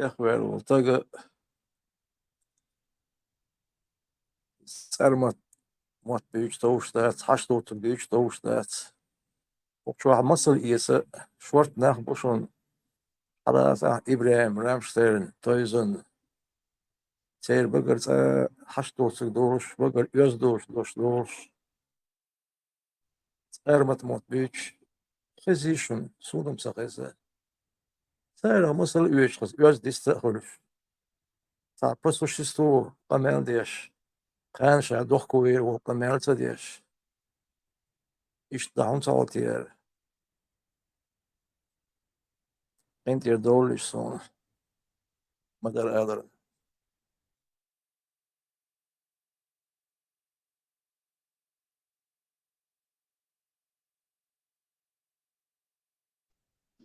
اخوال وطاقة سرمت مات بيوش توشتات حشتوت بيوش توشتات وشو مصر إيسا شورت ناخ بوشون حراس إبراهيم رامشتيرن تويزن سير بقر حشتوت دوش بقر يوز دوش سرمت مات بيوش خزيشون سودم سخيزة سير مصر إيش خز يوز ديست خلف تا بسوشستو قمال ديش كان شا دوخ كوير وقمال تديش إيش دعون تعطير انت دولش صون مدر أدر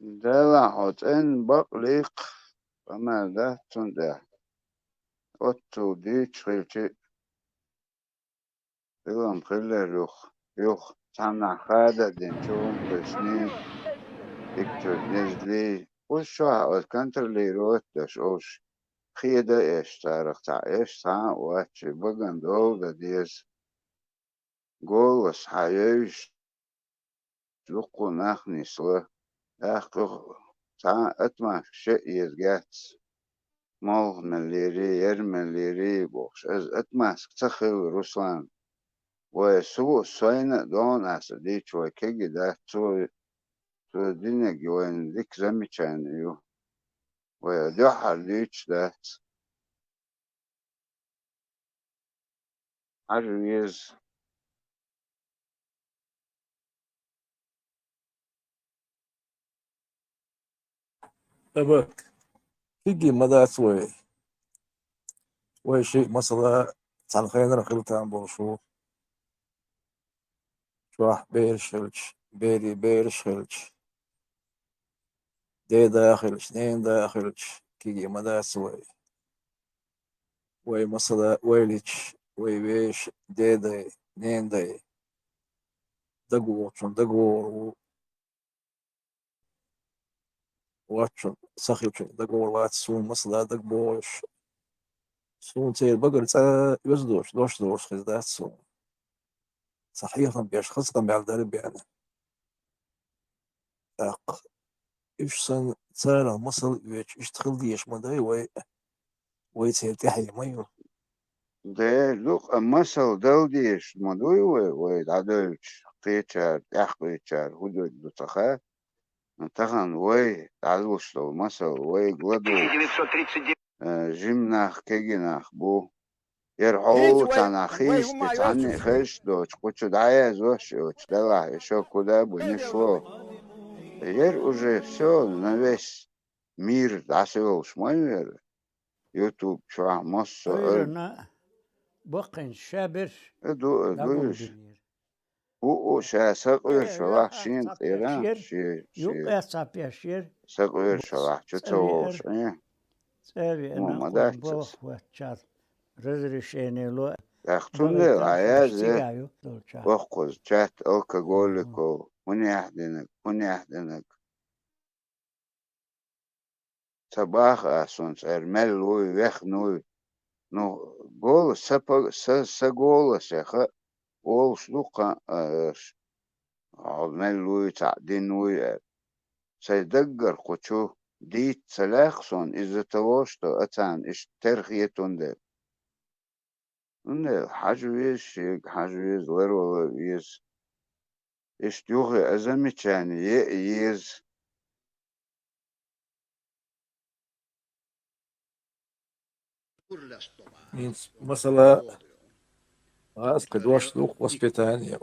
دلا حوتين بقليق فما ده تنده أتو ديش خيلتي دلم خيلة يوخ تانا خادة دين شوم بسنين إكتو نزلي وشو هاوت كانتر لي روت دش أوش خيدة إيش تاريخ تا إيش تا واتشي بغن دولة ديز قول حيوش لقو ناخني سلا أخو تا أتما شيء يزجات مال مليري ير مليري بوش از اتماسك تخي روسلان وسو سوين دون اس دي شوي كيجي ده تو دينك وين ديك زمي كان يو ودو حليش ده عجوز أبك تيجي مدى سوي وشيء مثلا تنخين رخلتان بوشو شوح بيرشلش بيري بيرشلش دي داخلش نين داخلش كيجي مدى سوي وي مثلا ويلش وي ويش دي نين دي دقور واتشن سخيوشن دقور واتسون مثلا دقبوش سون تير بقر يزدوش دوش خزدات سون صحيحا بيشخص قم بعد يعني أق إيش سن سارة مصل يشتغل ديش مداي ويتسير تحيي مايو ده لوك مسل دل ديش مدوي ويدعدلش قيتشار يحقيتشار هدود بتخا انتخن وي تعلوش لو مسل وي قلدو جيمناخ كيجيناخ بو يرحو تناخيش تتعني خش دوش كوتشو دعايا زوش يوش دلع يشو كودا بنشلو ير уже все на весь мир дашивалш майвер يوتيوب شو مص غيرنا بقن شابر ادو داقول ادوش دنير او شا سقير شلاح شين قيران يوق أصاب يشير سقير شلاح تتوش سأبي مو أنا ما قوم داكتس بوخ واتشار رزرشيني لو يختون بغي العياز تيجايو دولشار وخوز جات الكاغوليكو من يحدنك صباح اسونس ارمل لوي ويخ نوي نو гол سقول سخ قول شلوقا عمل لوي تعدين نوي سيدقر قوشو ديت سلاخسون إذا تواشتو أتان إش ترخيتون ده إنه حجويز شيك حجويز لرو يز إش يوغي أزمي كان يز مثلا قد واشلوق وسبيتانيا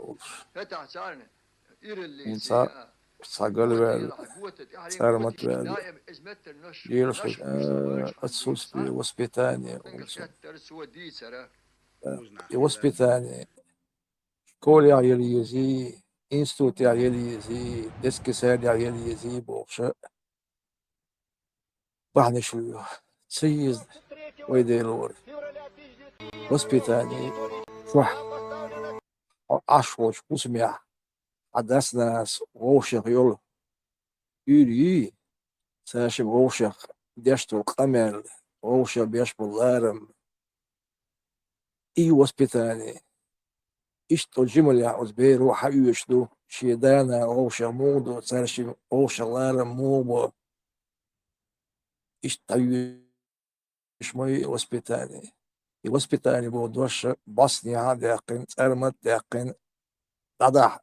إنسا ساقل وال سارمت وال يلش أتسوس بي وسبيتانيا وسبيتانيا كول يا يليزي إنستوت يا يليزي ديسكسال يا يليزي بوخشة بحني شلو تسيز ويديلور وسبيتانيا صح عشوش بسمع عدس ناس غوشق يول يولي ساشب غوشق дяшту камер, оуша бяш буларам, и воспитание. Isto jimlia osberu hayushdu, shidana, ousha mudo, tsarshi, ousha lara mubo, isto мои воспитание. И воспитание было доша басня дякин, цармат дякин, дада,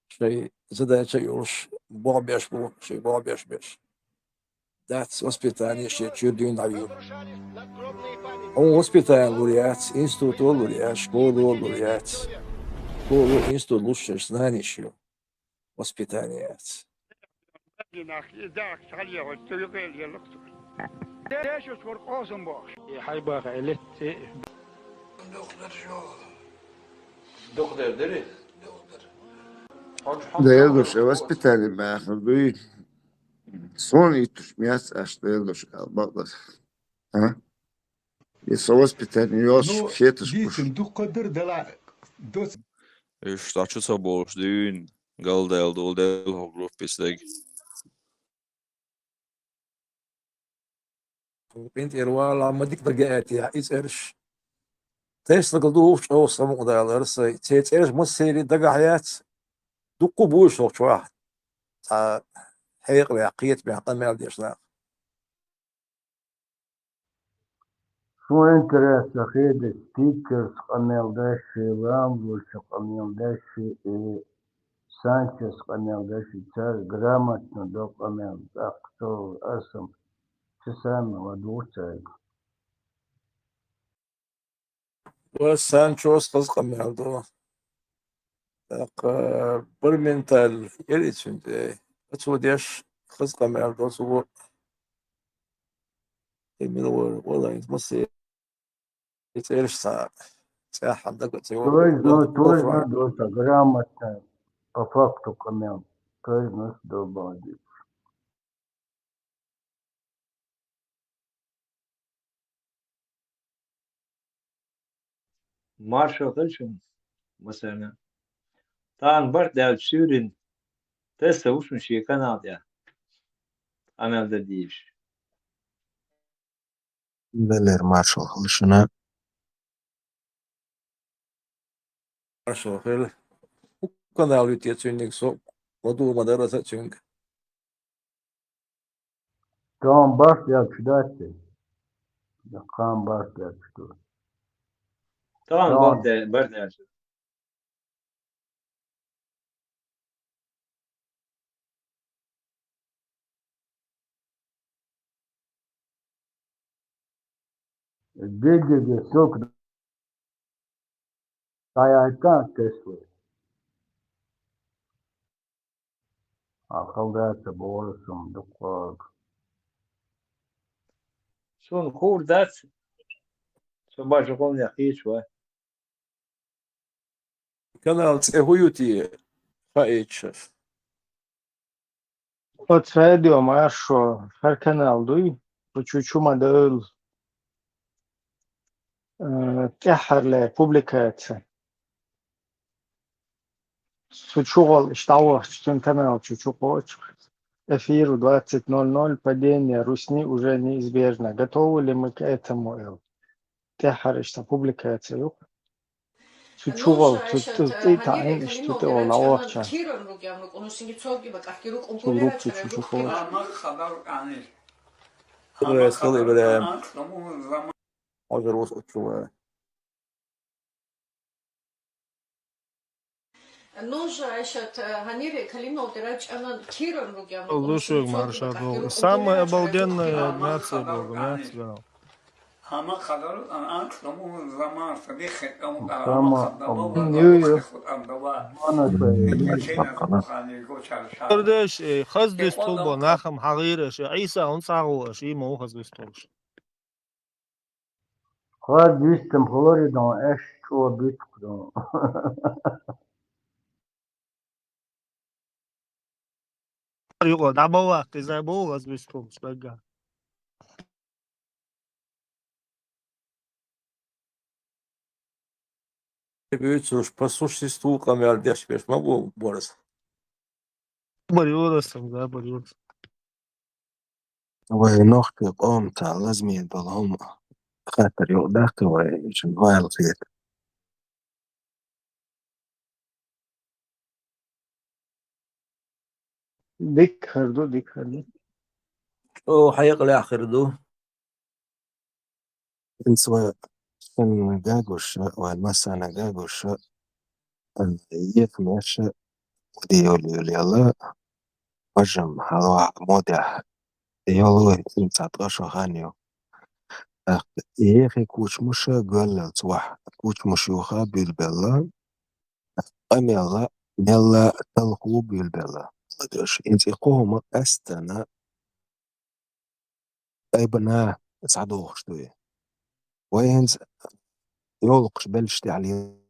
что задача уж бобеш был, что бобеш беш. That's воспитание, что чудю навью. Он воспитание лурят, институт лурят, школу лурят, школу, институт лучше знаний, что воспитание. Да я душа воспитали бахнуй. Сон и туш мяс аж да я душа албаклас. А? И со воспитание ёс фетыш буш. És taču sabols dyn galdel doldel hogrufpisleg. بنت إروال عم ديك دقات يا إيش إرش تيس لقدوش أو سمو دا لرسي تيت إرش مسيري دقا حيات دقو بوش وقت واحد تا حيق لعقيت بيعقل مال ديشنا Şu interesa hede Stickers qameldashi, Rambus qameldashi, Sanchez qameldashi, Tsar грамотно до qamelda, кто asam часами ладуцай. وسانشوس قزقا مال دو برمنتال يريتشن دي أتو ديش قزقا مال دو سوو يميلو والله يتمسي يتعرش ساعة حدك Точно дота, грамотно, по факту камел. Точно добавить. Marshall için mesela. Tan bar del sürin testa uçun şey Kanada. Amelde değil. Beler Marshall qilishini عشرة خير وكان على تيتشينيك سو ودو مدرسة تشينك Tamam başlayalım şu dersi. Kan başlayalım şu. Tamam Tamam. bar del. Bilgi sok dayaktan kesme. Akıl dersi boğulsun. Dukak. Son kur ders. Son başı konu yakış var. كان على تهويتي فايتش От радио Маршо, her kanal duy, почучу модель تحر публикация. Сучугол штауа, что канал чучугоч. Эфир 20:00, падение Русни уже неизбежно. Готовы ли мы к этому? Тахар, что публикация. Сучугол, ты тайн, что ты олаоча. Суруп чучугоч. يسخل إبراهيم عذر وسط شو Лучших маршалов. Самая обалденная нация была, нация. Kardeş, haz düstul bu, nakım hagir, İsa on sağ şey mu haz düstul. Hadi düştüm Florida'dan eş çoğu büyüktüm. Yok, da bu vakti, za bu haz düstul. Şlaga. Бьются по существу камер дешбеш могу борос. Борюросом, да, борюросом. ونوخت قوم تاع لازم يضلهم خاطر يقدر ويشنو الخير. ديك خردو ديك خردو. وحيقلع خردو. إن سواء كان جاجوش والمسا جاجوش يفمش ودي يولي يلا وجم حلوة مودع يولو إنسات غشو غانيو يخي كوش مش قول صوح كوش مش يوخا بالبلا أميلا ميلا تلقو بالبلا مدرش انتي قوم أستنا أيبنا سعدوخ شوية وينز يولقش بلشتي عليه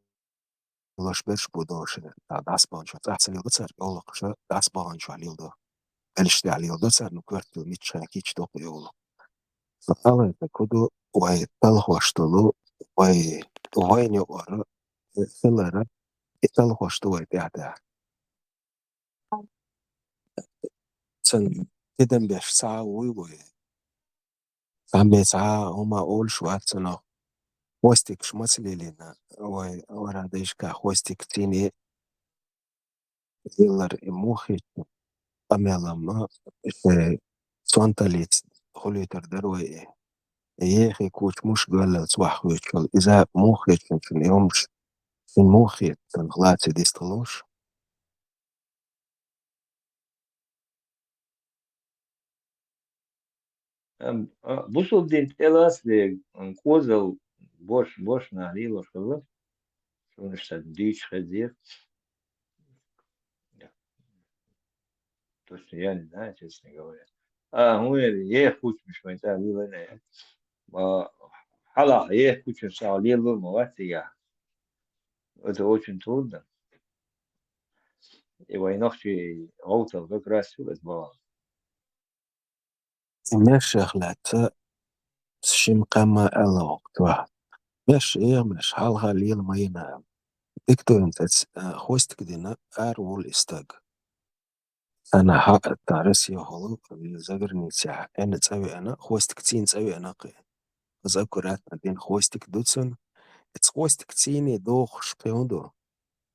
ولاش بلش بودوش تاع دعسبان شو أحسن يلدسر يولقش دعسبان شو عليه ده بلشتي عليه يلدسر نكرت ميتش كيتش دوق يولق فقال كدو وي تلخوشتلو وي وين يقرأ فيلر تلخوشتو وي تاع سن تدم بيش ساعة وي عم ساعة هما أول شوات سنة خوستك شمسلي لنا وي ورا ديشكا خوستك تيني يلر موخي أميلما في سونتاليت خليتر دروي يخي كوش مش قال صباح ويشل إذا موخي شن يومش في موخي تنغلاتي ديستلوش Busıl din telas de kozel boş nalilo şöyle. Sonuçta diç hazır. То есть я не знаю, честно говоря. Ну, я кучмиш, мы это лилы. Хала, я кучмиш, лилы, я. Это очень трудно. И войнохчи аутов как раз все было. مش خلات شم قما ألا وقتها مش مش حالها ليل ما ينام دكتور انت خوستك دينا أرول استاج أنا حق تعرسي هلو زغرني ساعة أنا تسوي أنا خوستك تين تسوي أنا قي أذكرات دين خوستك دوتسن خوستك تيني دوخ شبيوندو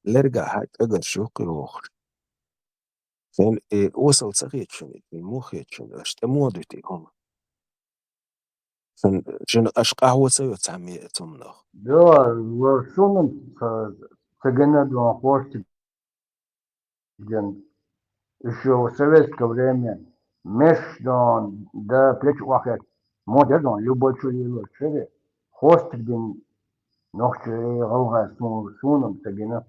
لرجع حاج أجر شوقي وخر فين وصل صغير المخيتشن اشتمودتي هم فين جن أشقى سوي تعمي تمنخ Да, в шумом цыгана два хвостик, еще в советское время меж да плеч вахет, модерн, любой чули шере, хвостик ден ногче алга суном цыгана.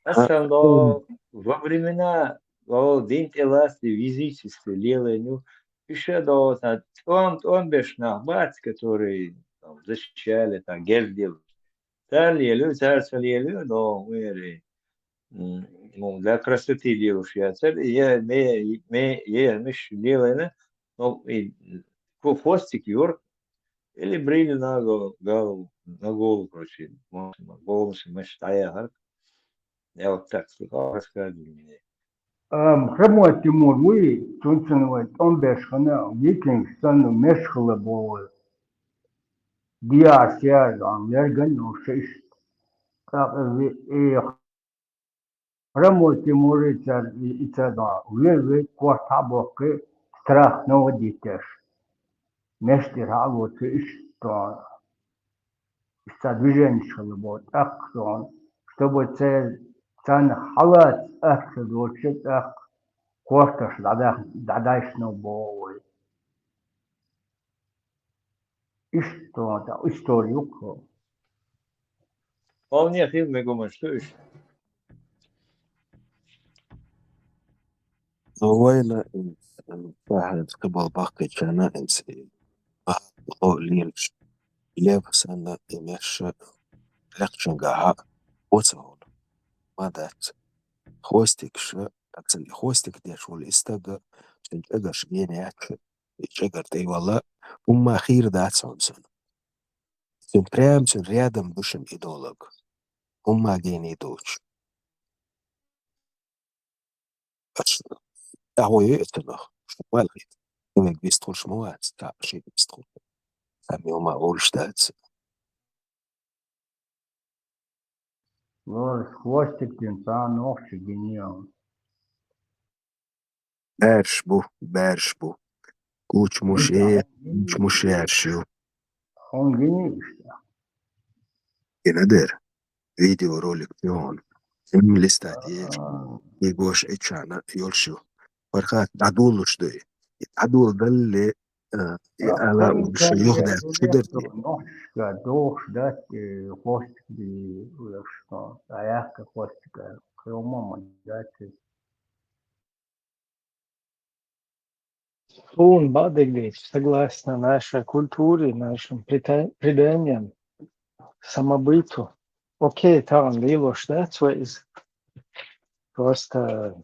Aslında во времена День эласти физически лилы, ну, еще до 15 бат, которые там, защищали, там, гердил. Царь лилю, царство лилю, но мы ну, для красоты делаешь, я царь, я меш лилы, но и хвостик юр, или брили на голову, короче, голову, мечтая, я вот так слыхал, рассказывали мне. Хремо Тимур, вы тунценовой томбешхана, викинг стану мешхала бо диар сяр, лерган, ну, шиш. Хремо Тимур, да, вы квартабоке, страх наводитеш. Мештер вот что движение было так, чтобы цен халат أخذ وشت كورتش دعداش نبوي إشتو تا إستوريوكو Вполне фильм, я думаю, что еще? وين واحد قبل باقي كان انسي لو ليلش ليف سنة مش لقشن قاها وصهول ما دات خوستك شو أكسل خوستك ديش والاستاق تنجقش بينيك تنجقر دي والله وما خير دات سونسون تنبرام تنريادم دوشن إيدولوج وما جيني دوش هو يقتله شمال غيت إنك بيستخل شموات تاع شيء بيستخل سامي وما أقولش تاعت Los Hostigten sah noch genial. بارشبو كوش مش إيه كوش مش يارشيو Hongini ينادر فيديو رولك فيهون إم لستاتيج يقوش إتشانا يولشيو فرخات عدولش دوي عدول ذل على وش يخدع شدرتي noch durch das Hostig die Urstadt. Ja, Hostig. Koma das Он Бадыгдич, согласно нашей культуре, нашим преданиям, самобыту. Окей, там Лилош, да, просто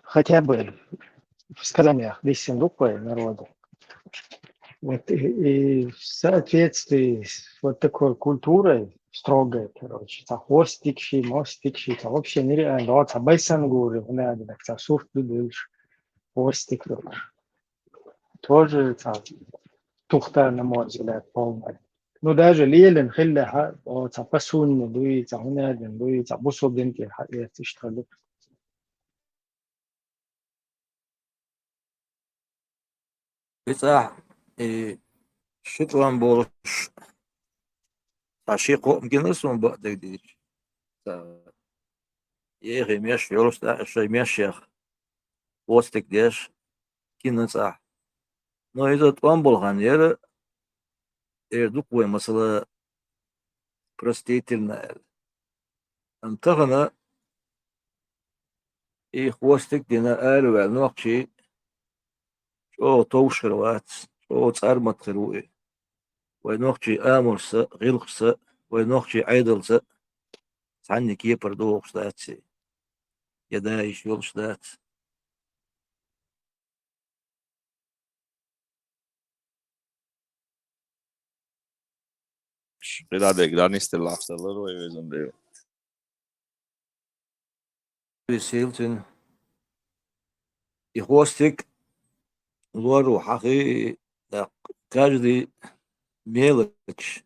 хотя бы в сказаниях висим рукой народу. Вот и в соответствии с вот такой культурой строгой, короче, хостикши, мостикши, это вообще нереально. Вот Байсангуры, надо, так, суфт бедыш, хостик, тоже там, тухта, на мой взгляд, полная. Ну, даже Лилин, Хилля, вот, Пасунни, Дуи, Хунадин, Дуи, Бусубинки, я тиштрали. بتاع شتوان بولش عشيقو مجنسون بقدر ديش يغي ميش يولش دا شي ميشيخ وستك ديش كينسا نو إذا توان بولغان يرى إردوك وي مثلا простительная انتغنا إيه وستك دينا آلو نوقشي شو توشروات شو تسارمت خروئي وينوقشي آمرس غلقس وينوقشي عيدلس عني كيبر دوغش داتسي يدايش يولش دات Pridādēji Granistela apstāroja un bija. بسيلتن يخوستك لورو حقي كاجدي ميلتش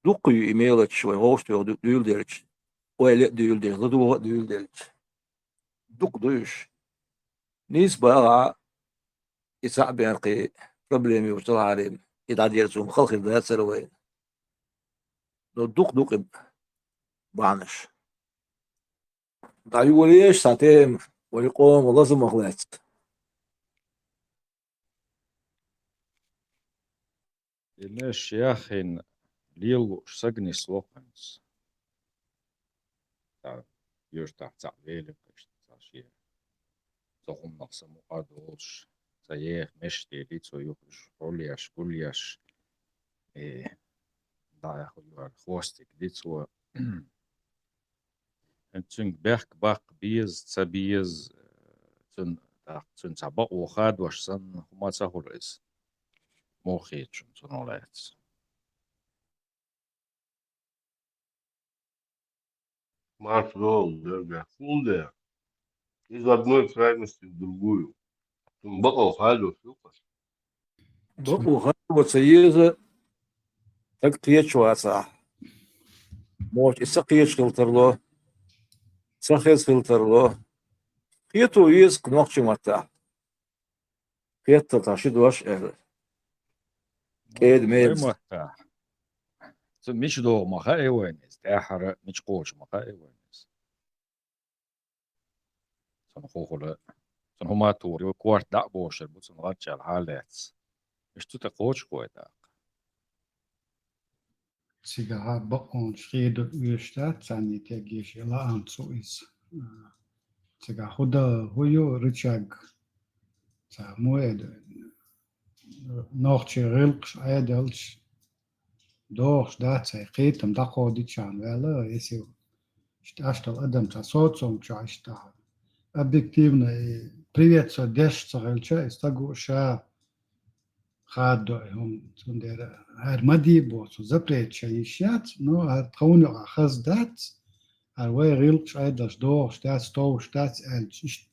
دوقي ميلتش ويغوشت ديول ديرتش ويلي ديول ديرتش لدو ديول ديرتش دوق دوش نيس بقى يصعب يرقي بروبليمي وصل عليهم إذا ديرتهم خلق ذات سروين لو دوق بعنش دعيوا ليش ساعتين ويقوم ولازم مغلات Ilmeisesti jähin liuus sagnis lohens. Tää just tahtsa veelipest tasia. Tohummaksa mukaduus. Sä jäh mesti litso juhus oljas kuljas. Tää juhar huostik litso. Tsünk berk bak biez tsabiez. Tsün tsaba okhad washsan humatsa horis. Mohitsun sanoleets. Маршрут, да, фунда. Из одной крайности в другую. Бакал хайло, بقوا وتسيز تقيتش واسع موش إسقيتش فلتر له سخيز فلتر له قيتو يز كنوقش متى قيت تاشد واش كيد ميز Tsün mich do maha ewenis. Tähara mich koos maha ewenis. Son hohole. Son homatuuri kuort da boosel, mutta son latjal haalets. Mist tuta koos koeta. Siga bakon schredo uurstaat zijn niet tegish la aan zo is. Siga hoyo richag. Sa moed. Nochtje rilks aedels. Doors dat zij geetem da godichan wel is je. Stastel adam sa sotsong chasta. Объективно привет со дешца релча истагу ша хадо هم цундера армади бо запреча ищат но от кауно хаздат الوي غيلق شايدش دوغ شتاس تو شتاس الش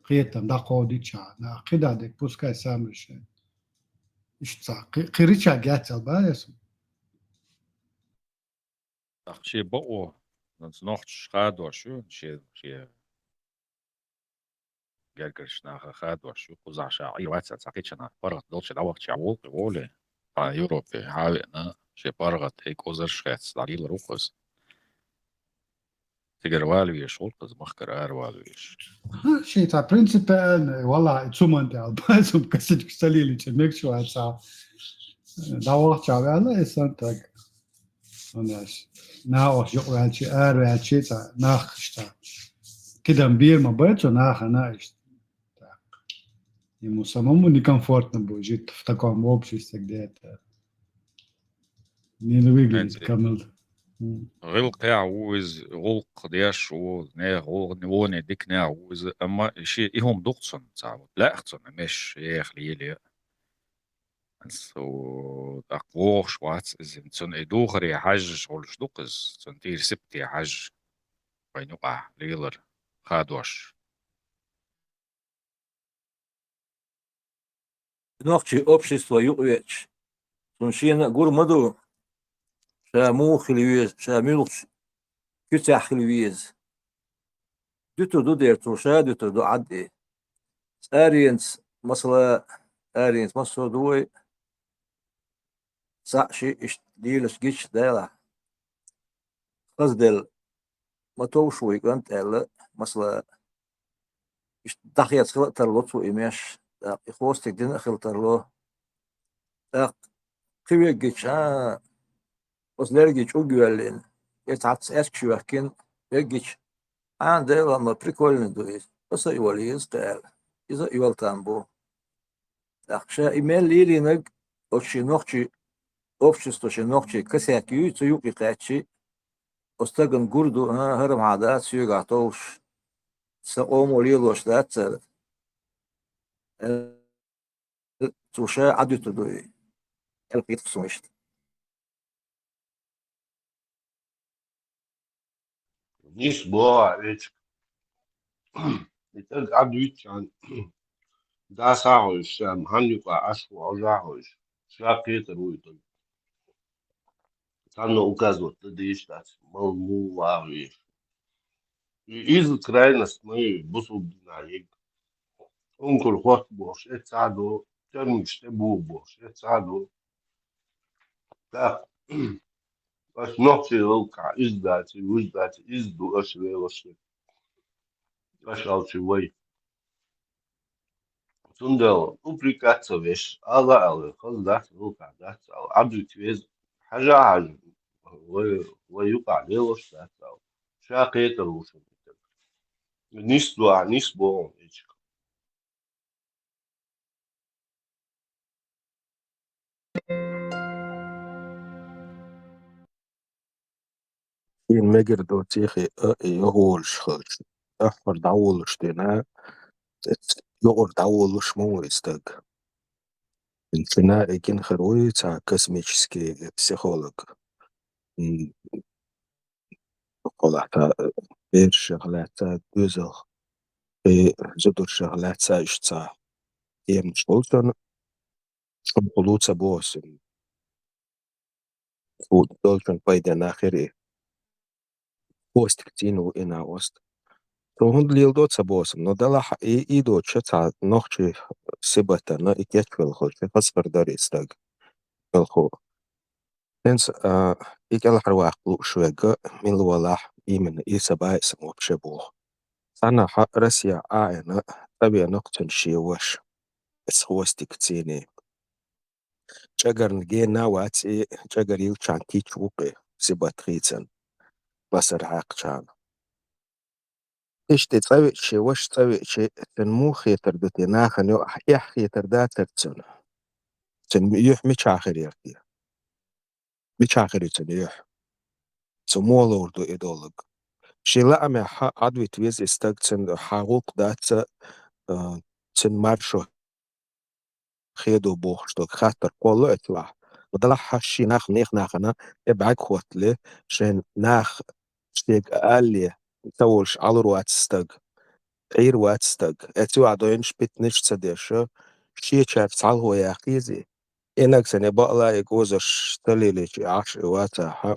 قيتم دقو ديتشا نا قيدا ديك بوسكا سامرش اشتا قيريتشا جاتل بايس شي بقو نوخ خادوا شو شي جرجرش ناخ خادوا شو قزع شاعير واتسا ساقيتشنا فرغت دولش دعوق شعوق وولي يوروبي هاوينا شي فرغت هيك وزرش خاتس دليل روخس تقر والويش ولقز مخكر والويش شي تا برينسيبال والله تسومن تاع بايسم كسيت كسليلي تشمك شو هاتسا دعوق شعبالا اسانتك وناش ناوش يقوى شي وهالشي تا ناخ شتا كده مبير ما بيتو ناخ ناش ему самому некомфортно будет жить в таком обществе, где это не выглядит как... غلق يعوز غلق دياش و نه غلق نووني ديك نعوز اما شي إهم دقصن تعود لا احسن مش يخلي لي سو أقوى شوات إذن تون إدوغري حاج شغل شدوقز تون تير سبتي حاج بينوقع ليلر خادوش Ногчи общество ювеч. Суншина гурмаду. Шаму хилвиз, шамилч. كتاع خلويز دوتو دو ديرتو شا دوتو دو عدي ارينس مصلا ارينس مصر دوي ساشي اش ديلش جيش دالا قصدل ما توشوي كانت الا مصلا اش دخيت خلطر لطو ايماش اخوستك دين خلطر له قوي جيش وصلر جيش اوغيالين يتعطس اسك شوكين جيش عنده لما прикольно дует. Оса ювализ тел. Иза ювал тамбо. Ахша имел лиринг очень нохчи общество очень нохчи косяки цуюки качи. Остаган гурду харам عادات سيغاتوش. سقوم وليلوش داتر. توشا عدت دوي. القيت قسمشت. نيش بوا عليك يتلقى عدويت عن دا ساعوش هنيقى عشو عجاعوش شاقيت رويتو كانوا указывают تديش تاس مو واريش из крайность мы бусубдина يك انكل وقت بوش اتساعدوا ترمش تبو بوش اتساعدوا تا بس نحكي الواقع إزداتي وإزداتي إزدو أشري وشي أشعر شوي تندل أبريكاتو ويش على خل ذات الواقع ذات أو عبد تيز حاجة ويوقع ليوش ذات أو شاقيت الوش نسبة إيش in meger do tiechi johol schulch achor daul stena jor daul шмуистag инчина экин херуица космический психолог قولتا بير شغلتا دوزخ زدور شغلتا اشتا يم شولتن شمقلوتا بوسن ودولتن بايدا ناخري постик тину ина ост. То хунд лил дот сабосом, но дала и дот чаца нохчи сибата на и кетвел хол, те фасфер даристаг. Велхо. Тенс и кел харвах блу швега мин луалах именно и сабайсом вообще бух. Сана Россия аэна табия ноктен шиеваш. С хвостик тини. Чагар нге навац и чагар ил чанти чвуки сибатрицен. Басар хакчан. إيش تسوي شيء وش تسوي شيء تنمو خيتر دتنا خنيو يح خيتر داتر تن يح مش آخر يرتي مش آخر يح سمول وردو إدولج شيء لا أمي عدوي تويز استق تن حقوق دات تن مارشو خيدو بوخشتو خاطر كله إطلع وده حشي ناخ ناخنا إبعك خوتله شين ناخ شتيك أقل تولش على رواتستج عير واتستج أتو عدوينش بتنش تسديش شي شاف تعالو يا خيزي إنك سنة بقلا يجوزش تليليش عش واتها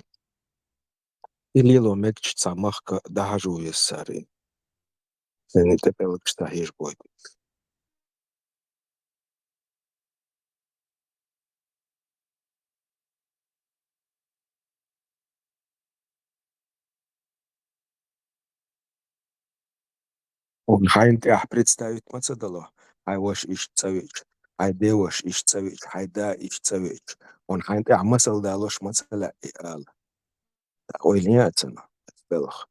إليلو مكش تسامخك دهجو يساري سنة تبلغش تهيش بويد ونحاين представить мацадало айваш иш цавич айдеваш иш цавич хайда иш цавич ونحاين مسل دالوش مسلا إقال ويلياتنا بلخ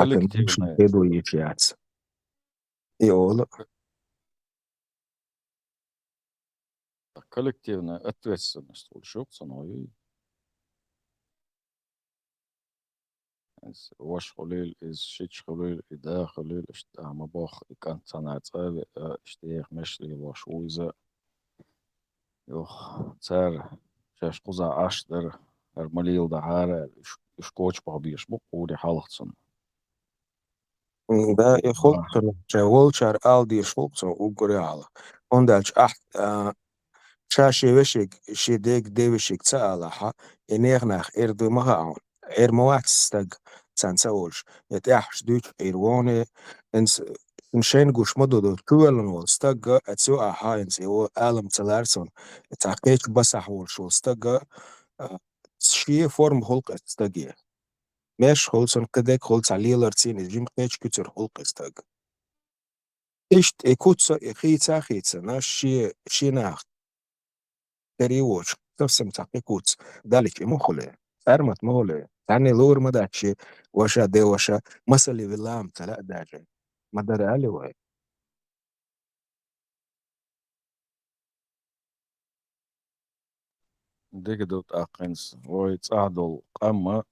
لكن مش коллективная نقدو يجيات يقول коллективная ответственность والشغل واش خليل إز شيش خليل إدا خليل إشتا مباخ إكان صناعة إشتيخ مشلي واش ويزا يوخ تسار شاش قزا أشتر المليل دعارة إشكوش بابيش بقولي حالخصن ده يخلطن شاولشار ألدي شلطن وقريالة وندالش أحت شاشي وشيك شيديك ديوشيك تسألها إنيغناخ إردو مهاون إرمواكستج تسانساولش يتأحش دوش إيرواني إنس نشين قوش مدودو كوالن والستج أتسو أحا إنس يو ألم تلارسون تحقيق بسح والشولستج شي فورم خلق استجيه مش خلصن كدك خلص عليه لرتين الجيم قيش كتر خلق استج إشت إكوتسا إخيتسا خيتسا ناش شي ناخ تريوش تفسم تحقيقوت دالك مخله أرمت مخله تاني لور مداتشي وشا دي وشا مسلي بالله تلا داجي ما دار علي واي ديك دوت أقنس ويتصعدوا قمة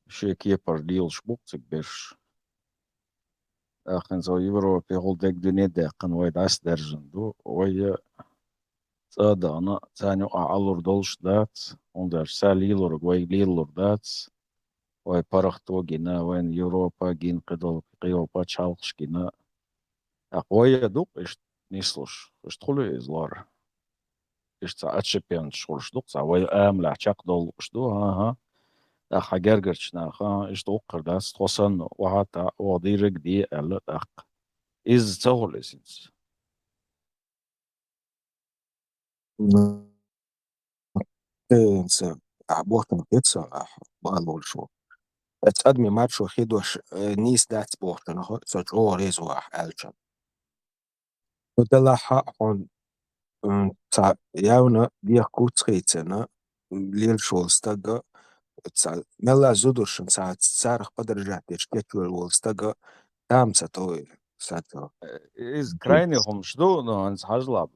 شي كيبر ديل شبوكتك بيش أقنس ويبرو بيقول ديك دنيا داقن ويد عس درجن دو وي تصادق أنا تاني أعلر دولش دات وندر ساليلور وي ليلور دات وي برختو جينا وين يوروبا جين قدل قيوبا تشالقش جينا أقوية دوق إش نيسلوش إش تخلو إزلار إش تا أتشبين شغلش دوق تا وي آملا تشاق دول إش دو ها أخا جرجرش ناخا إش دوق قرداس توصن وحتى وضيرك دي ألا أق إز تغل إسنس إنسان عبوتن بيتسا بالول شو اتقدمي ماتشو خيدوش نيس دات بورتن هو سوچ او ريزو ألشان ودلا حقون تا ياونا ديا كوتسخيتنا ليل شولستاغا تا ملا زودوشن تا سارخ بدرجات يشكيتو الولستاغا تامسا توي ساتو إز كرايني هم شدو نو أنس حجلاب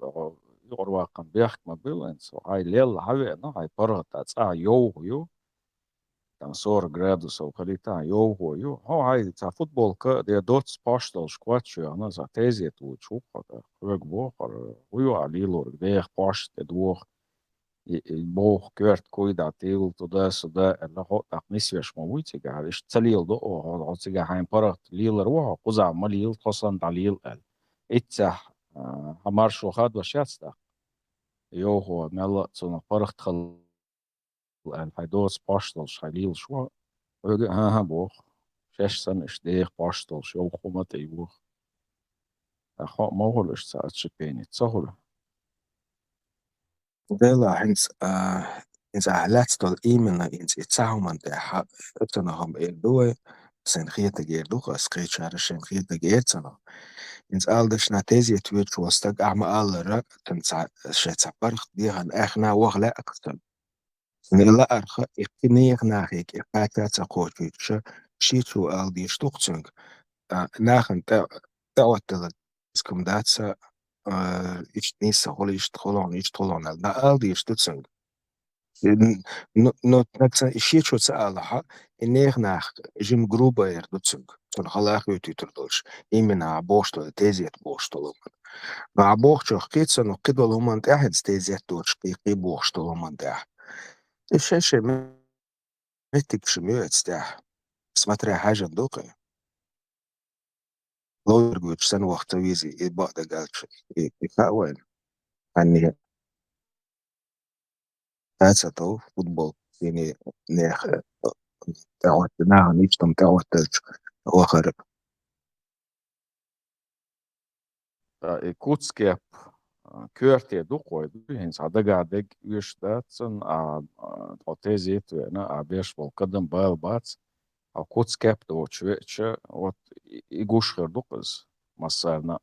يغر واقن بيحكم بيلنس وهاي ليل هاي هاي برغت أتسا يو там 40 градусов халита йо هاي تا فوتبول ка де доц паштал шквачу она за тези ту чупа да хвэг бохар уйо алилор дех пашт двох бох гэрт койда тил туда-сюда элла хот акнисвеш мовуйти гариш цалил до о оцига хайн парат лилер во куза малил тосан далил эл итса хамаршо хад вашаста йо хо мела цона парат хал ال هيدوس باشتل شايليل شو ها بوخ شش سنة اشتيخ باشتل شو خمت ايوخ اخو موهل اش ساعت شبيني تسهل دلا هنس إنس أهلاتستل إيمنا إنس إتساهمن ده حق إتنهم إلدوه سن خيطة جيردوخ أسقيت شارشين خيطة جيرتنا إنس آلدش ناتيزي تويتش وستق أعمى آلرا تنسع شيتسع برخ ديهن أخنا وغلا أكتن نلا أرخ إقنيغ ناخيك إقاكا تقوتيتش شيتو آلدي شتوقتنك ناخن تعوتل اسكم داتسا إيش نيسا هولي إيش تخلون الدا آلدي شتوتسنك no شيء سألها إنيغ ناخ جيم جروبا يردوتسنج تون خلاخ يتيتردوش إيمنا بوشتو تيزيت بوشتو مع بوشتو خيتسا نو قدو لومان تاحد تيزيت دوش قيقي بوشتو لومان تاح الشاشة Этик шмёцтя. Смотря حاجة دوقة. لو يرجع سنة وقت ويزي يبقى ده قالش يكاوين يعني هذا تو فوتبول يعني نيخ تعود ناها نيشتم تعود تلش وخرب Kutskep kørte duqoy hins adagaadeg yshtatsen hotezit a bešbol kadam bail bats a kutskep do chveche wat igushger duqas masarna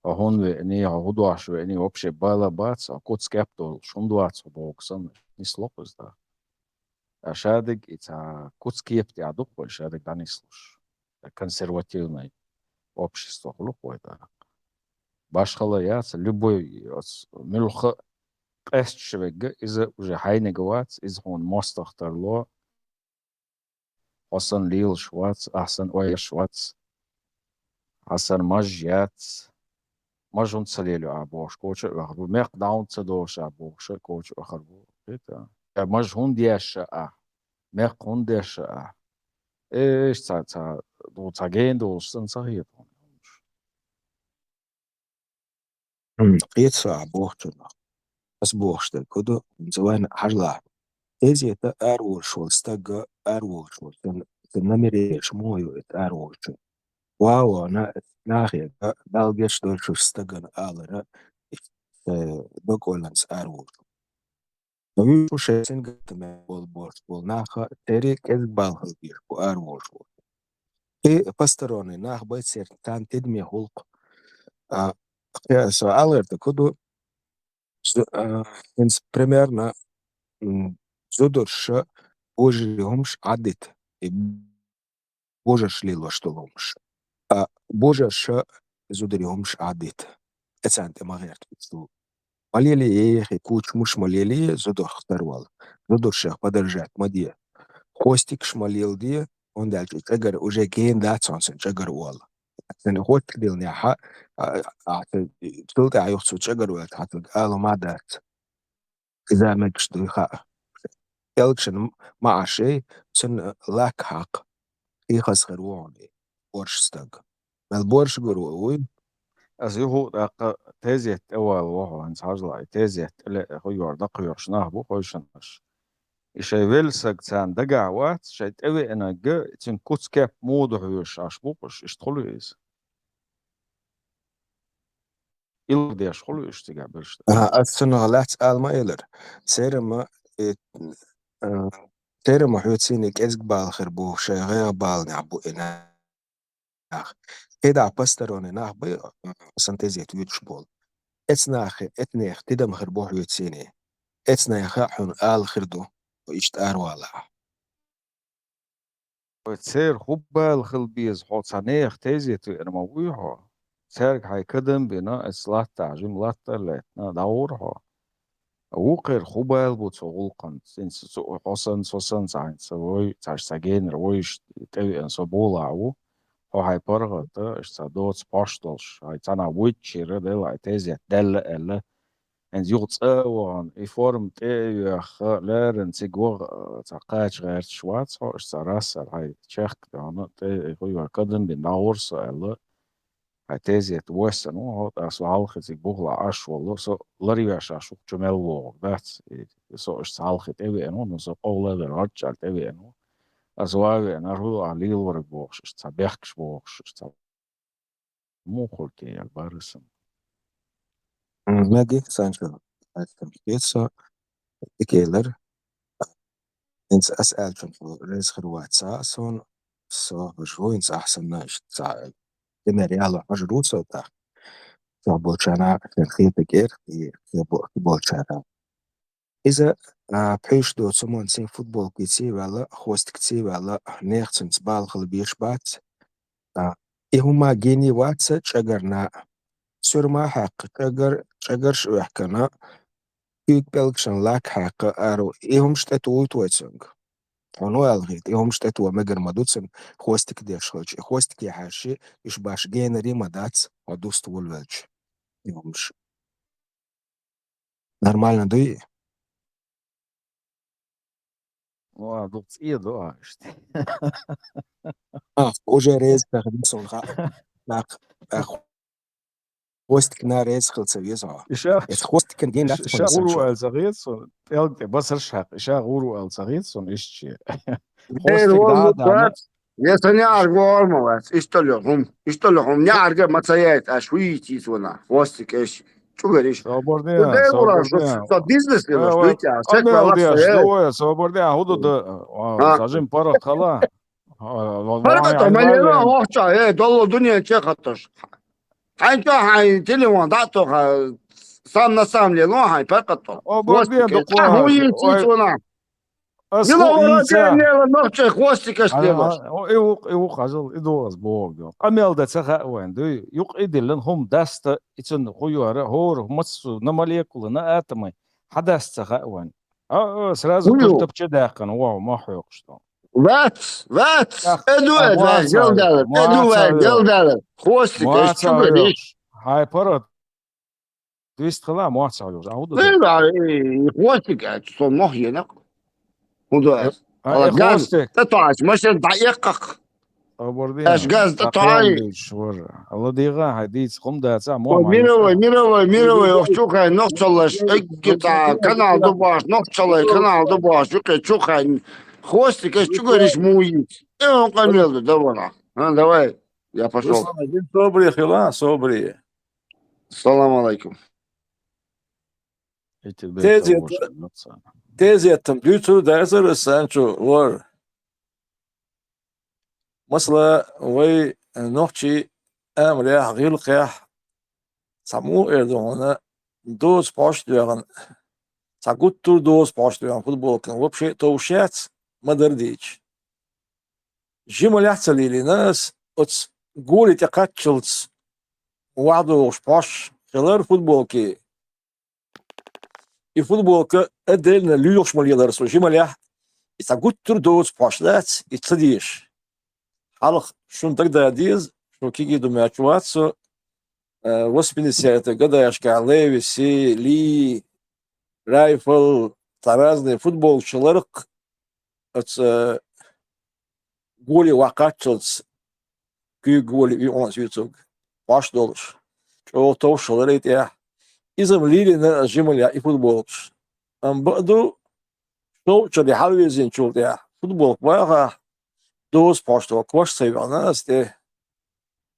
a honve ni a hudoashve ni opše bail bats a kutskep do shunduats boksan nislopas da a shadig it's a kutskep a duqoy shadig danislush консервативное общество хлопой да башқала яц любой милха قشتشبك إذا وجه حين جوات إذا هون مستختار له أصلا ليل شوات أحسن أوي شوات أحسن مجيات مجون سليلو عبوش كوش أخربو ميق داون تدوش عبوش كوش أخربو كده مج هون ديش ميق هون ديش إيش تا دو تاجين دو صحيح قيت عبوختنا بس بوختل كدو زوان حجلا تيزي تا أرول شول ستاق أرول شول تنمري شمويو أرول شول واو أنا ناخي دالجيش دول شو ستاقن آلرا دوكولانس أرول نويو شيسين قتما بول ناخا تيري كيز بالخل بيش بو أرول شول и пастероны нах байтсер тан тедми hulk سؤال كدو инс примерно زودرش بوجهمش عدت بوجش ليلو شتلومش بوجش زودريهمش عدت اتسانت ما غيرت بتسلو ماليلي ايه كوش مش ماليلي زودر اختاروال زودر شيخ بدرجات مدية خوستيك شماليل دي он дальше تجر уже كين داتسونسن تجر والله يعني هو تديل نيحا تلت عيوخسو تجر ولا تحت قالوا ما دات إذا ما كشتو يخا يلكشن مع شيء سن لاك حق يخس خرووني بورشستاق البورش قروي Alltså jo, tezjet ewa waho hans hajla tezjet ele hoyor da qyorshna bu qoyshnash. İşe velsag san daga wat şayt evi ena ge için kutskep modu hoyosh ashbuqsh ishtkhuluyes. Il de ashkhuluyes tiga belshta. أصلا غلات ما إلر سيرما سيرما حوتسينك إزق بالخر بو شي غير بال نعبو إنا كده عبستروني ناخ بي سنتيزيت ويتشبول اتناخ اتنيخ تدم خربو حوتسيني اتناخ حون آل خردو وإشت أروالا Tser hubbal khilbiz hot saneх tezjet ena mawuho. Serg hay kadam bina islata jim latta letna dawurho. وقر خبال بوتسوغولقن سنس حسن سوسن ساين سوي تاش ساجين رويش تبي ان سبولا هو هاي برغت اشتا دوتس باشتلش هاي تانا ويتشير دل هاي تيزي دل الا ان يوتس اوان اي فورم تي خ ليرن سيغور تاقاش غير شواتس هو اشتا راسل هاي تشيخ دانا تي هو كدن بناورس الا هاي تيزي توسن هو اسو halchit ik bugla ashwol so larivash ashuk chumel wo that's so اشتا halchit evi eno so qowla der archal evi eno أزواج أنا هو عليل وربوش استبيحكش بوش است مو خلتي البارسم ماجي سانشو كيتسا إكيلر إنس أسأل شنفو ريز خروات ساسون سو بشو إنس أحسن ناش تسا كما ريالو مجرود سوتا بولشانا الخيط غير في بولشانا إذا بحيش دو سمون سين فوتبول كيتسي ولا خوست كتسي ولا نيختن تبال خلبيش بات إهما جيني واتسا تشاقرنا سورما حق تشاقر شو يحكنا كيك بلكشن لاك حق أرو إهم شتاتو تويتسنج هونو الغيت إهم شتاتو مجر مدوتسن خوستك ديش خوستك يحاشي إش باش جينري مداتس ودوست والولج إهمش نورمально دوي ضغط ايده işte. Уже рез тахдисон хвостикна рез қылса веза. İşe Хвостикін ген лафты İşe қылсам guru şu. el zagitson. Elgte basar şak. İşe guru el zagitson işçi. Değil Hostik oğlum daha da bak. Ya sen ne argo olma bas. İştolüğüm ne argo matsayet aşviti sona. Vostik eş. Çok eriş. Bu değil ulan şu biznes diyorlar. Şu ya. Çek ve Amel diye laksayet. şloya sobor diye hudu da Ha. sajim para kala. Farkat ameliyana hoşça. Dolu dünya çek atış. Hangi hay telefon da to ha. Samna samle lo hay farkat to. Sobor diye de Ah bu iyi sona. Yıla ora kendine nokça vostik eş diyorlar. Evo kazıl idoğaz boğ diyor. Amel de çaha öğrendi. Yok edilin hum dasta için koyuyor. Hor matsu namaliye kuluna atmay. Hadas çaha öğrendi. Сразу кыртыпчы дакын, вау, махук что. Ват. Эду geldeler. Edu geldeler. Хвостик eş çok eriş. Hay para. Twist kıla muhatsa alıyoruz. Ahudu da. Değil хвостик eş son moh yenek. Bu da. Хвостик. Tatuaj maşın dayıkak. Собор Eş gaz tatuaj. Allah diye hadis kum da sa Mirovoy çok hay nokçalaş. Kanalda baş nokçalay kanalda baş. Çok hay. Хвостик eş çok eriş muhit. On kamyoldu da bana. Ha давай. Я пошел. Собрие, хила, собрие. Salam aleyküm. Tez ettim. Lütfü derse sen şu var. Mesela vay nokçi emre hagil kıyah. Samu Erdoğan'a doz başlayan. Saguttur doz başlayan futbolkan. Вообще товщец модердич. Жималятся ли нас от голи текатчилц ваду шпаш хилар футболки. И футболка отдельно люш мальялар со жималях. И saguttur doz başlat и цадиш. Halk şun тогда диз, что киги думачуваться 80-е годы ашка Левиси, Ли, Райфл, разные футболчылар от голи вакатчылц күй голи и он свицуг баш долуш. Что то шылар я изумлили на жималя и футболч. Баду что чали халвезин чул я футбол вага دوز پاشتو کوش سیوانه است.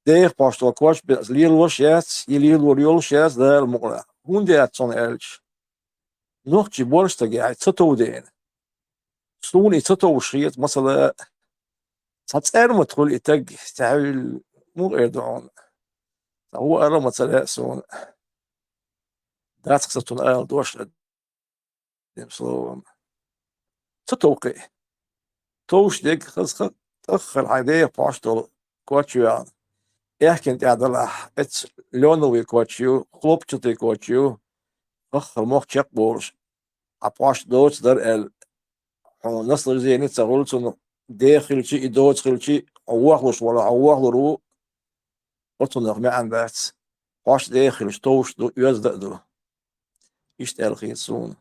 دیگر پاشتو کوش به لیل ورشیت لیل وریول شیت در مقله. هوندیت چون الچ. نخچی برش تگی ای تطو دین. سونی تطو شیت مثلا تطعر مدخل اتگ تحویل مو اردوان. هو ارى مثلا سون. دات خصتون ال دوش دیم سلام. تطوقي. توش ديك خص تأخر عادية باشتل كوتشيان. كنت عدلا اتس لونوي كوتشيو خلوبتشتي كوتشيو أخر موخ تشيك بورش عباش دوتش در ال نصر زيني تغلصن داخل شي داخل شي أواخلش ولا أواخلرو أتنق معن بات باش داخل توش دو يزدق دو يشتغل خيصون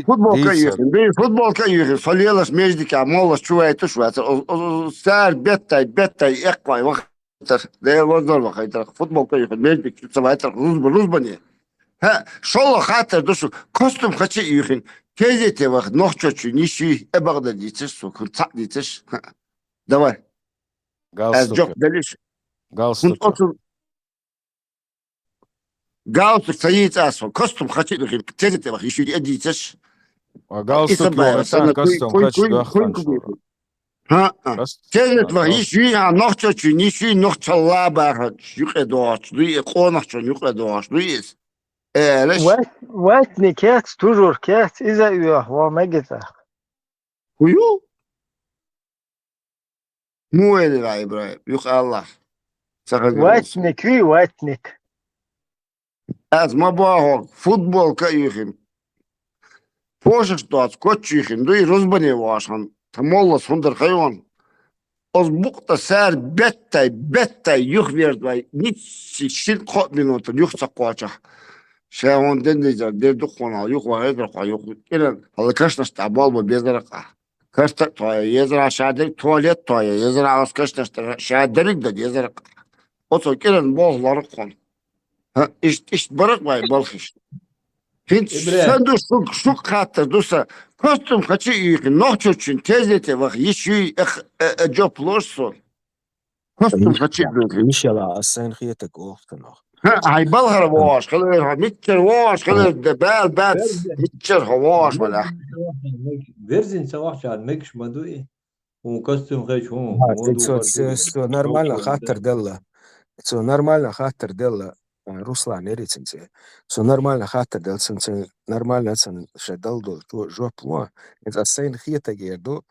Futbol kayıyorsun. Bir futbol kayıyorsun. Salıyorlar mecdika, molas çuvaytı şuvaytı. O ser bettay ekvay vakitler. Değil vazlar vakitler. Futbol kayıyorsun. Mecdik çuvaytı. Ruzba ne? Ha, şolla hatır duşu. Kostüm kaçı yiyorsun. Tezete vakit. Nohçoçu, nişi, ebağda diyeceğiz. Sokun, tak diyeceğiz. Davay. Az çok deliş. Галстук. Галстук стоит асфал. Костюм хочу, тезете вах, еще не одитесь. Галстук yok. Костюм хочу. Ha, tezet vах, еще noch чуть, еще noch çalaba, yukarı doğaç, duy, konak yukarı doğaç, duyuz. Leş. واتني كات toujours كات إذا يوه ومجد. Huyu? Mu eli İbrahim. Yok Allah. واتني كوي واتنك. Az mabahok futbol kayıhın. Poşet doğaç koçuyhın. Duy rozbane vaşan. Tamolla sundur hayvan. Ozbukta ser bettay yuh verdi. Nitsi şil kop minutu yuh sakwaça. Şey on dendeyeceğim. Derdi kona yuh var edrak yuh. Gelen halı kaçta stabal bu bezerek. Kaçta toya yezer aşağıda tuvalet toya yezer ağız kaçta aşağıda de yezer. Oto gelen bolları kon. Ha iş bırakmayın balkış. Hiç sen dur şu katır dursa kostüm kaçı iyi nohçu için tezlete bak hiç iyi joplorsun. Kostüm kaçı iyi. İnşallah sen hiyetek olsun. Hay bal haravaş kalır mitçer vaş kalır de bel mitçer havaş valla. Verzin savaş çalmak şmadı. Он костюм хочу, Це нормально хатер делла. Це нормально хатер делла. Руслан Ерицинце. Це нормально хатер делла. Це нормально це ще далдол. Жопло. Це сен хіта герду.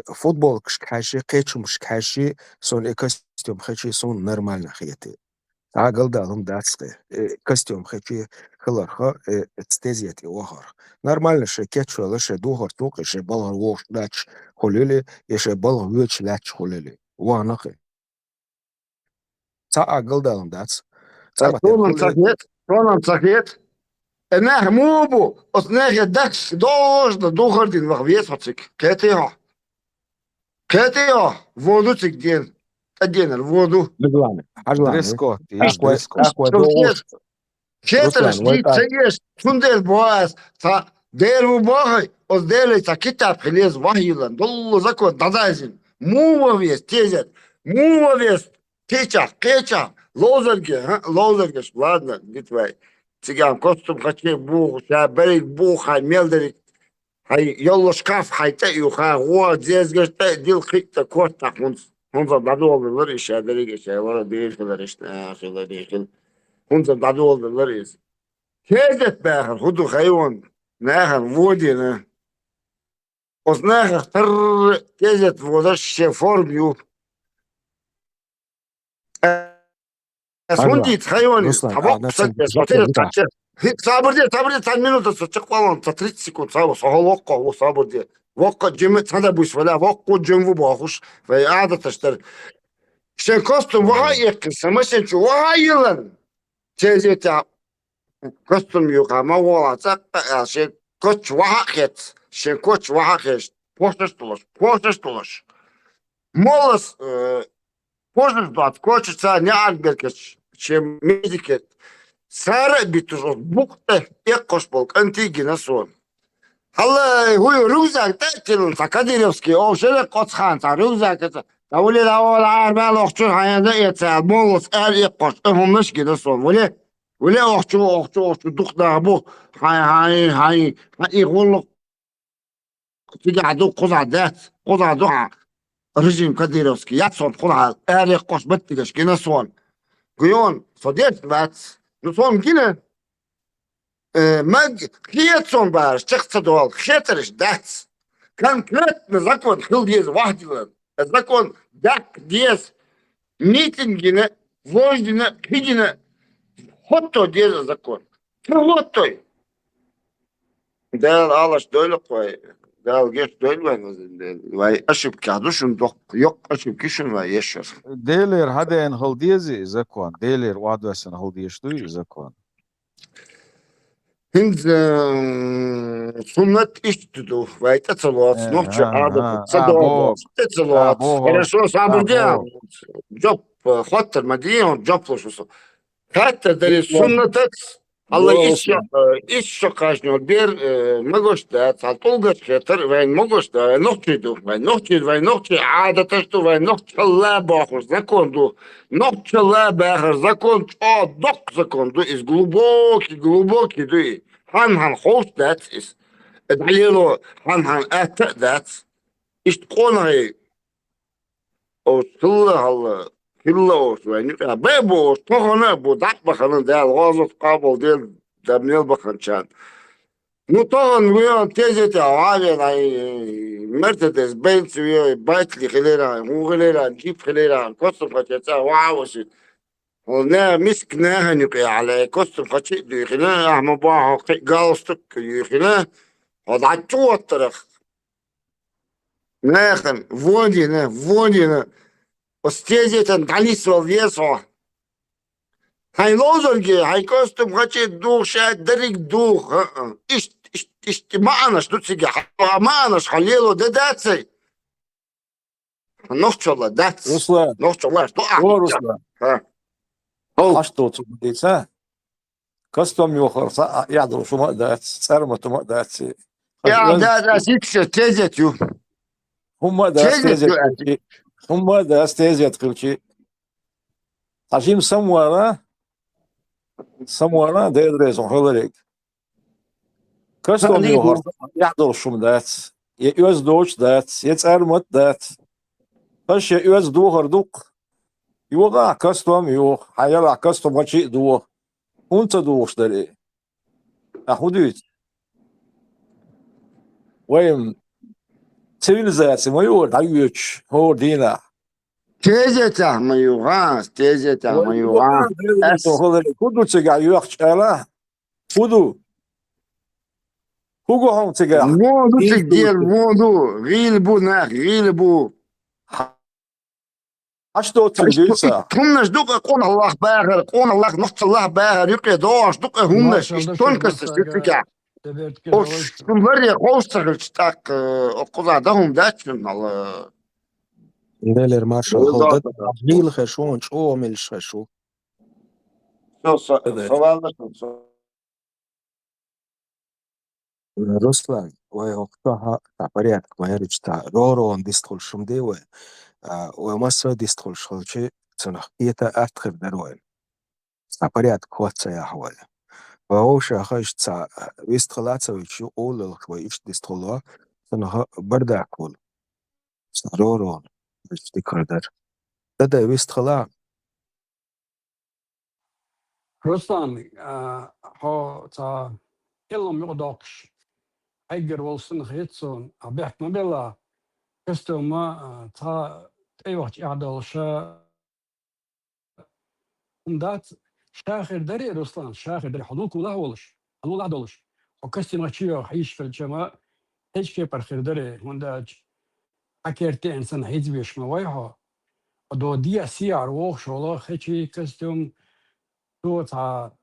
Футбол каши, кечум каши, сон костюм каши сон нормально хіти. Агал далым дацкы. Костюм каши хларха стезиети охар. Нормально ше кечула ше дугар тук ше балар вош дач холели, ше балар вөч лач холели. Ванакы. Sa agıl dalım daц. Сонан цахет. Энах мубу. Оснах я дакс дожда дугардин вах весвацик. Кетео. Воду цик ден. Аденер воду. Дрескот. Аква дош. Кетерш дит цегеш. Тундел боас. Та делу бахай. Оз делей та китап хилез вахилан. Доллу закон дадайзин. Мува вес тезет. Мува вес. Кеча. Лозерге. Ладно, битвай. Циган костюм хаче бух. Шаберик бух. Хай мелдерик. Хай йолло шкаф хайта юха. Уа дезгеште дил хитта костак. Hunza dadı oldular işlerleri geçiyor. Değiştiler işte. Şöyle değiştir. Hunza dadı oldular is. Kezet behar. Hudu hayvan. Nehar vodi ne. Os nehar tır. Kezet voda şişe form yu. Hundi hayvan. Tabak sakya. Sabır diye. Sen minutası çık falan. 30 sekund sabır. Sahal vakka. O sabır diye. وقت جمت هذا بوش ولا وقت جنبه باخش في قاعدة تشتري شن كاستم وهاي يقص مثلا شو وهاي يلن تيجي تاع كاستم يوقع ما ولا تاع شن كوتش وهاكت شن كوتش وهاكت بوشش طلش مولس بوشش دات كوتش تاع نعرف بالكش شن ميديكت سارع بتجرب بوقته يقش بالك أنت جنسون هلا هو روزك تأكل كاديروفسكي أو شيء قطخان تاع روزك تقولي لا ولا عارف على أختي حياة تاع مولس قال يقص هم مش كده صون ولا أختي دخنا أبو هاي يقول لك تيجي عدو قطع دو رجيم كاديروفسكي يتصون قطع قال يقص بتجش كده صون قيون صديق بات نصون كده مج خيتهم بارش تقصدوا خيترش دات كان كرتنا زكون خل ديز واحد زكون داك ديز ميتنجنا وجدنا خيجنا حطوا ديز زكون حطوا دال علاش دولة قوي دال جيش دولة واي أشوف كادوشن دوق يق أشوف كيشن واي يشر Delir hadi en hal diyezi zakon. Delir vadvesen hal diyiştu zakon. هند سنة اشتدو ويتتصلوات نوحش عادة تصدوات تتصلوات хорошо صابردين جوب خطر مدينة جوب لشوصو حتى داري سنة تتس الله إيش شقاشنو بير مغوش دات هالطولغش خطر وين مغوش دا نوحشي عادة تشتو وين نوحش الله باخر закон دو نوحش الله باخر закон دق закон دو из глубокий دو Han host that is het hele han that is konai o killa o yani bebo tohana bu dak bakanın değil gazot kabul değil demnel bakan çan ну tohon bu tezete abi ay Mercedes Benz ve Bentley khilera khilera Jeep khilera kostum kaçta wow قلنا مسكناها نقي على كوستم خشي يخنا أحمد باها قالستك يخنا هذا عجوة الطرق Neken, Wodine. Остезетен Данисо Весо. Hij lozerge, hij kostum gache duch sha derik duch. Ist maanas dutsige. Maanas halelo de datse. Nog cholla dats. Ruslan, Nog cholla. o Ruslan. Hašto tu dica? Kastom yoxarsa yadro şuma dat, sarmatuma dat. Ya da sikse tezet yu. Humma da stezet qilchi. Humma da stezet qilchi. Hajim somewhere there is on holiday. Kastom yoxarsa yadro şum dat. Ye öz doğuş dat, ye sarmat dat. Baş ye öz doğurduk. Yoga kastom yok. Hayal kastom gachi doğ. Unta doğuşları. Ahudut. Vayım sivilizasyon yok. Hayüç. Ho dina. Tezet ahmayu ha. Tezet ahmayu ha. Kudu çega yok çala. Kudu. Kugu hon çega. Vodu tigel vodu. Gil bu. Aç da oturuyorsa. Humnes duke kon Allah bager. Kon Allah noch Allah bager. Yuke doos duke humnes. İstonkas sitike. Oş var ya hoşçakal çıtak. Okuza da hum daçın Allah. Neler marşal halda bil khashon ço mil shashu. Ruslan ووقتها تعبيرات ما يرج تاع رورون ديستخل شمديوه ومصر ديستخل شلشي تنحكيتا أتخر دروين تعبيرات كواتسا يا حوالي وهو شاخش تاع ويستخلات ويشو أول الكويش ديستخلوا تنها بردا كول رورون ديستخل در تدا ويستخلا Ruslan, ha ta ilom yodaksh. Eiger Wilson Hitson, a becht mabella. Kustoma ta ewacht yadalsha. Omdat شاخر دري رسلان شاخر دري حلوك ولا ولش حلول عدلش وكستي ما تشيو حيش في الجماعة هيش كي برخير دري ونداج أكيرتي إنسان هيز بيش ما ويها ودو دي سيار ووخ شولا خيشي كستيوم تو تا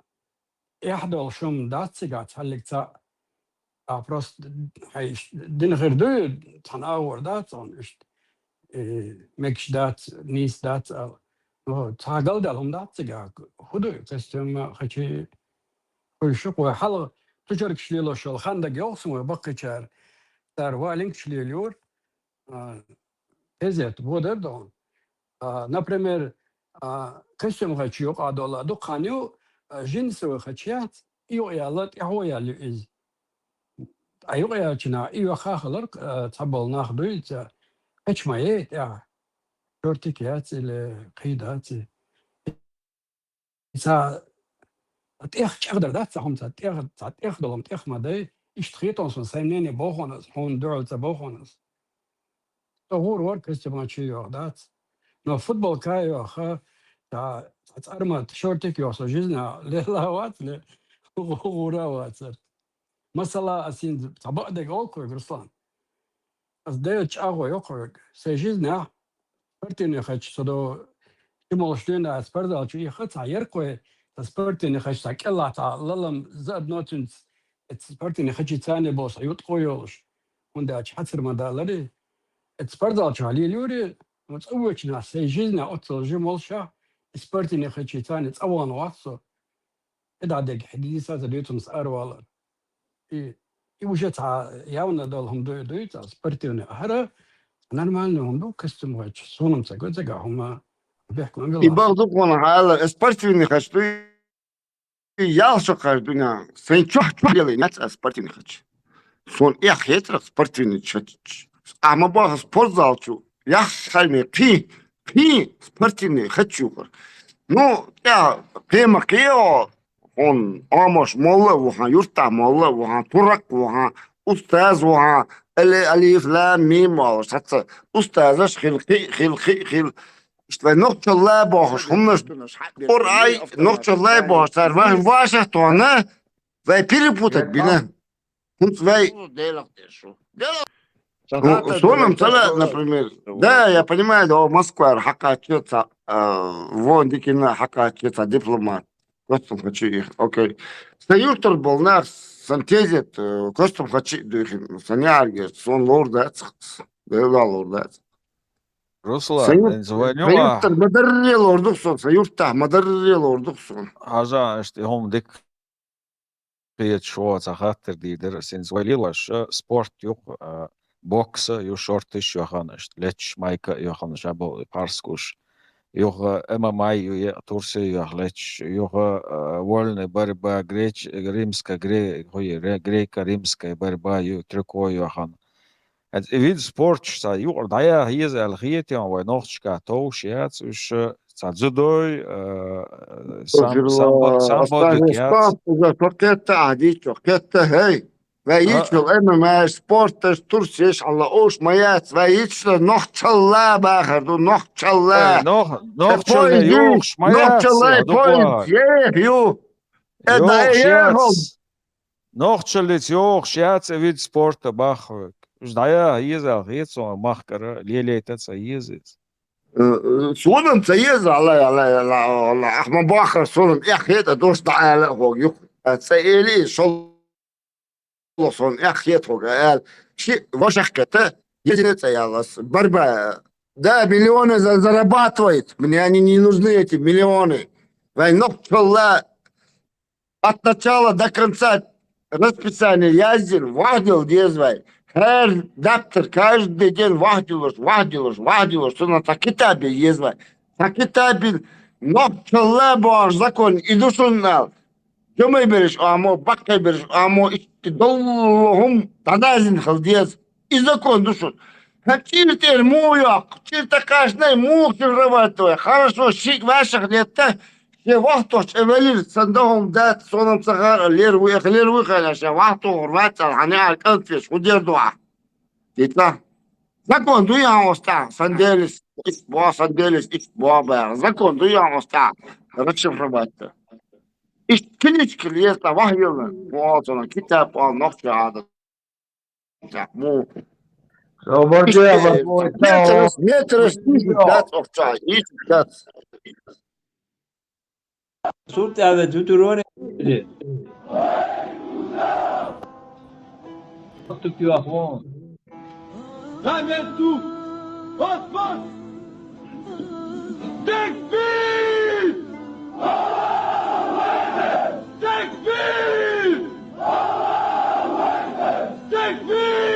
إحدى شوم داتسيغات هلك تا أبرست هيش دين غير دو تناور داتون إشت مكش دات نيس دات تعال دالهم داتسيغا خدو كستيوم خيشي ويشوق وحل تجرك شليلو شل خندق يوصم وبقي شار تار والينك شليلور ازيت بودر دون например كستيوم خيشيوق عدولا دو قانيو جنس وخيشيات ايو يالات ايو يالو از ايو يالچنا ايو خاخلر تبل ناخدو هيش ما يت يا شورتيكيات القيدات إذا تأخ تقدر ده تهم تأخ دلهم تأخ ما ده إشتريت أصلا سنين بوخناس هون دول تبوخناس تغور ورك استبان شيء يقدات نو فوتبول كايو خا تا تأرما تشورتك يوصل جزنا للاوات لغوراوات مثلا أسين تبقى أوكو برسلان أس ده تشاغو يوكو سجزنا فرتين خش صدو كمالشتين أسبرد أشي خد عيركو تسبرتين خش تكلا تا للم زاد نوتنز تسبرتين خش تاني بوس عيوت قويولش وندا حسر مدالري تسبرد أشي علي اليوري متأوجنا سجزنا أطل جمالشة سبرتين خش تاني تأوان واسو إذا دق حديثة زديتهم سأر والله يوجد ياونا دولهم دويتا سبرتين هرا نرمال هم دو كستم وجه صونم سجود زجا هم بيحكوا I bardzo ale sportywny chać, tu ja szukać dunia. Sen çok gelin net sportywny chać. Son ich heter sportywny chać. Ama bu spor zalçu. Ya halme pi sportywny chać yukur. No ya pema keo on amos molla وها yurtta molla وها turak وها ustaz وها الف لام ميم وها ustazaş خلقي İşte noktalar boş, hunlar oray noktalar boşlar. Vaşa tona ve piri putak bile. Hunt ve Соном цела, например. Да, я понимаю, да, Москва, хакачется, вон дикина хакачется, дипломат. Костом хочу их, окей. Союз был на сантезет, костом хочу их, санярги, сон лордец, да, лордец. Ruslan, звоню, Союз модеррел ордуксон, союз модеррел ордуксон. حاجة اشتهم ديك قيت شو خاطر دي درسين زويليلاش سبورت يوق بوكس يو شورتش يو خانش لتش مايكا يو خانش ابو بارسكوش يو اما ماي يو تورسي يو لتش يو ولن بربا جريتش ريمسكا جري هوي جريكا ريمسكا بربا يو تركو يو خان Het vid sport sa jord daia hier al giet ja we nog ska to shiats us sa zudoi sambo de kiats Torketta عادي torketta hey. Wij iets en maar sporters Turkisch alla oos mayat wij iets nog challa bager do nog challa nog challa yok nog challa point you yok shiats nog challa yok shiats vid sport bach us daia hier al giet so machker leletet sa yezit صونم سيز على احمد باخر صونم يا اخي دوش تعالى هو يق سيلي شو صون يا اخي قال شيء واش حكته يجنت يا بربا да миллионы зарабатывает мне они не нужны эти миллионы والله от начала до конца расписание ездил вадил дезвай her доктор каждый день вадилуш, что на такитабе езвай. Такитабе нокчалла бош закон, и душуннал. Кемай береш, амо, баккай береш, амо, ишти доллухум, тадазин халдез, и закон душун. Чиртер муяк, чирта каждый мух чирраватывай, хорошо, шик ваших летта, все вахтош эвелир, сандахум дат, сонам сахар, лер выхаляш, вахту рваться, ханя алкантфиш, удер дуа. Титла. Закон дуя оста, санделис, икбо, бэр. Закон дуя оста, расшифровать-то. Иш клички леста, вахвилна, вот он, китап, он, ногти адат. Му. Метрос, дат, овца, дат. Surt ave tuturone. Tu ahon. Lametu! Osman! Tekbir! Tekbir! Tekbir!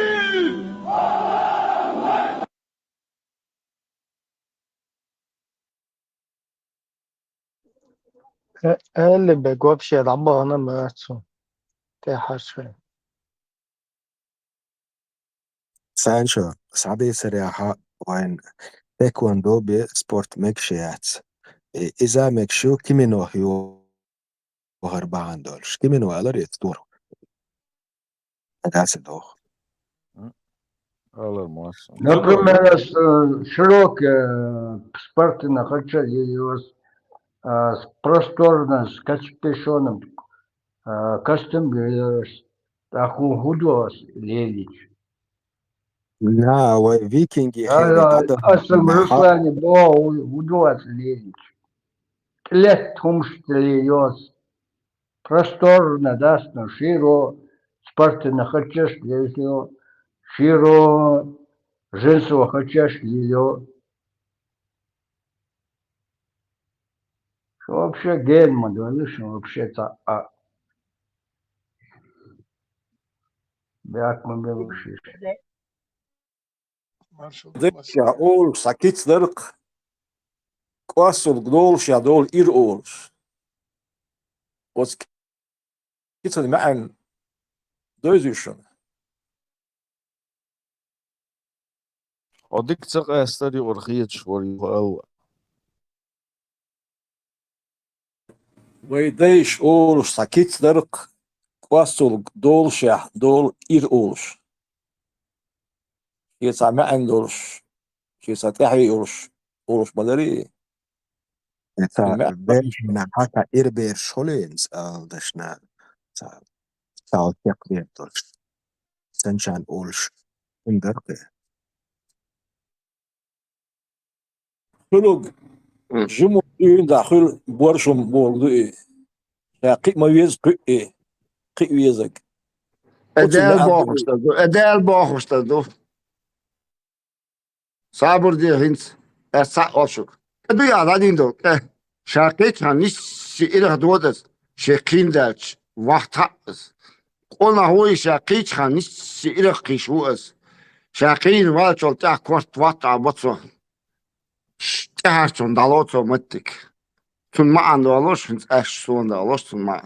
اللي بجوابش يلعبها أنا ماتسو تاحر شوي سانشو صعبي سريعة وين تايكوندو بسبورت مكشيات إذا مكشو كيمينو هيو وهربعان دولش كيمينو ألر يتدورو أداس الدوخ Например, широкие спортивные хочу с просторным, с качественным костюм, такую худос лелить. لا وفيكينجي أصلا Руслане бо худос лелить. Клетом что льёс. Просторно, да, широ спортивно хочешь лелить. Широ женского хочешь ее. Вообще гельма, говоришь, вообще-то бяк мы бывшие. Ja, ol sakit dırk. Quasol gdolş ya dol ir olş. Os kitsen ma'an dözüşün. وديك تسقى استدي ورخيت شوري أو Veydeş olş sakit dırk. Quasol gdolş ya dol ir olş. Kitsa ma'an dolş. Kitsa tahi olş. Olş madari. بينا حتى إربير شولينز دشنا تاو تقدير دولش سنشان أولش اندرقه خلق جمو دون داخل بورشم بولدو قي ما يز قي يزك Edel bakmışlar. Edel bakmışlar. Sabır diye hint. Esa olşuk. Duya da dindo. Şarkı çaniş şiir dodas. Şekin derç. Vahtas. Ona hoy şarkı çaniş şiir qişuas. Şarkın var çol ta kost vata botso. Şahçon dalotso mattik. Tun ma ando aloş hint aş sonda aloş tun ma.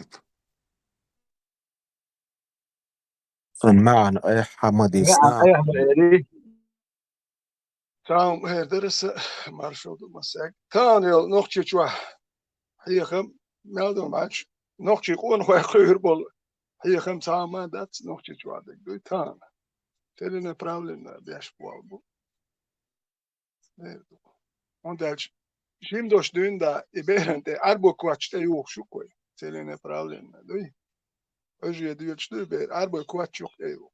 معنا اي حمدي سنا Tamam, her derse marş oldu masak. Tanrı noch çuğa. Hayırım meldim maç. Noch çuğa on hayır bol. Hayırım tamam dat noch çuğa da. Du tan. Teline problem beş bu. Ondan şimdi doş düğünde iberente arbo kuaçta yok şu koy. Teline problem du. Öje diyorçtu ber arbo kuaç yok yok.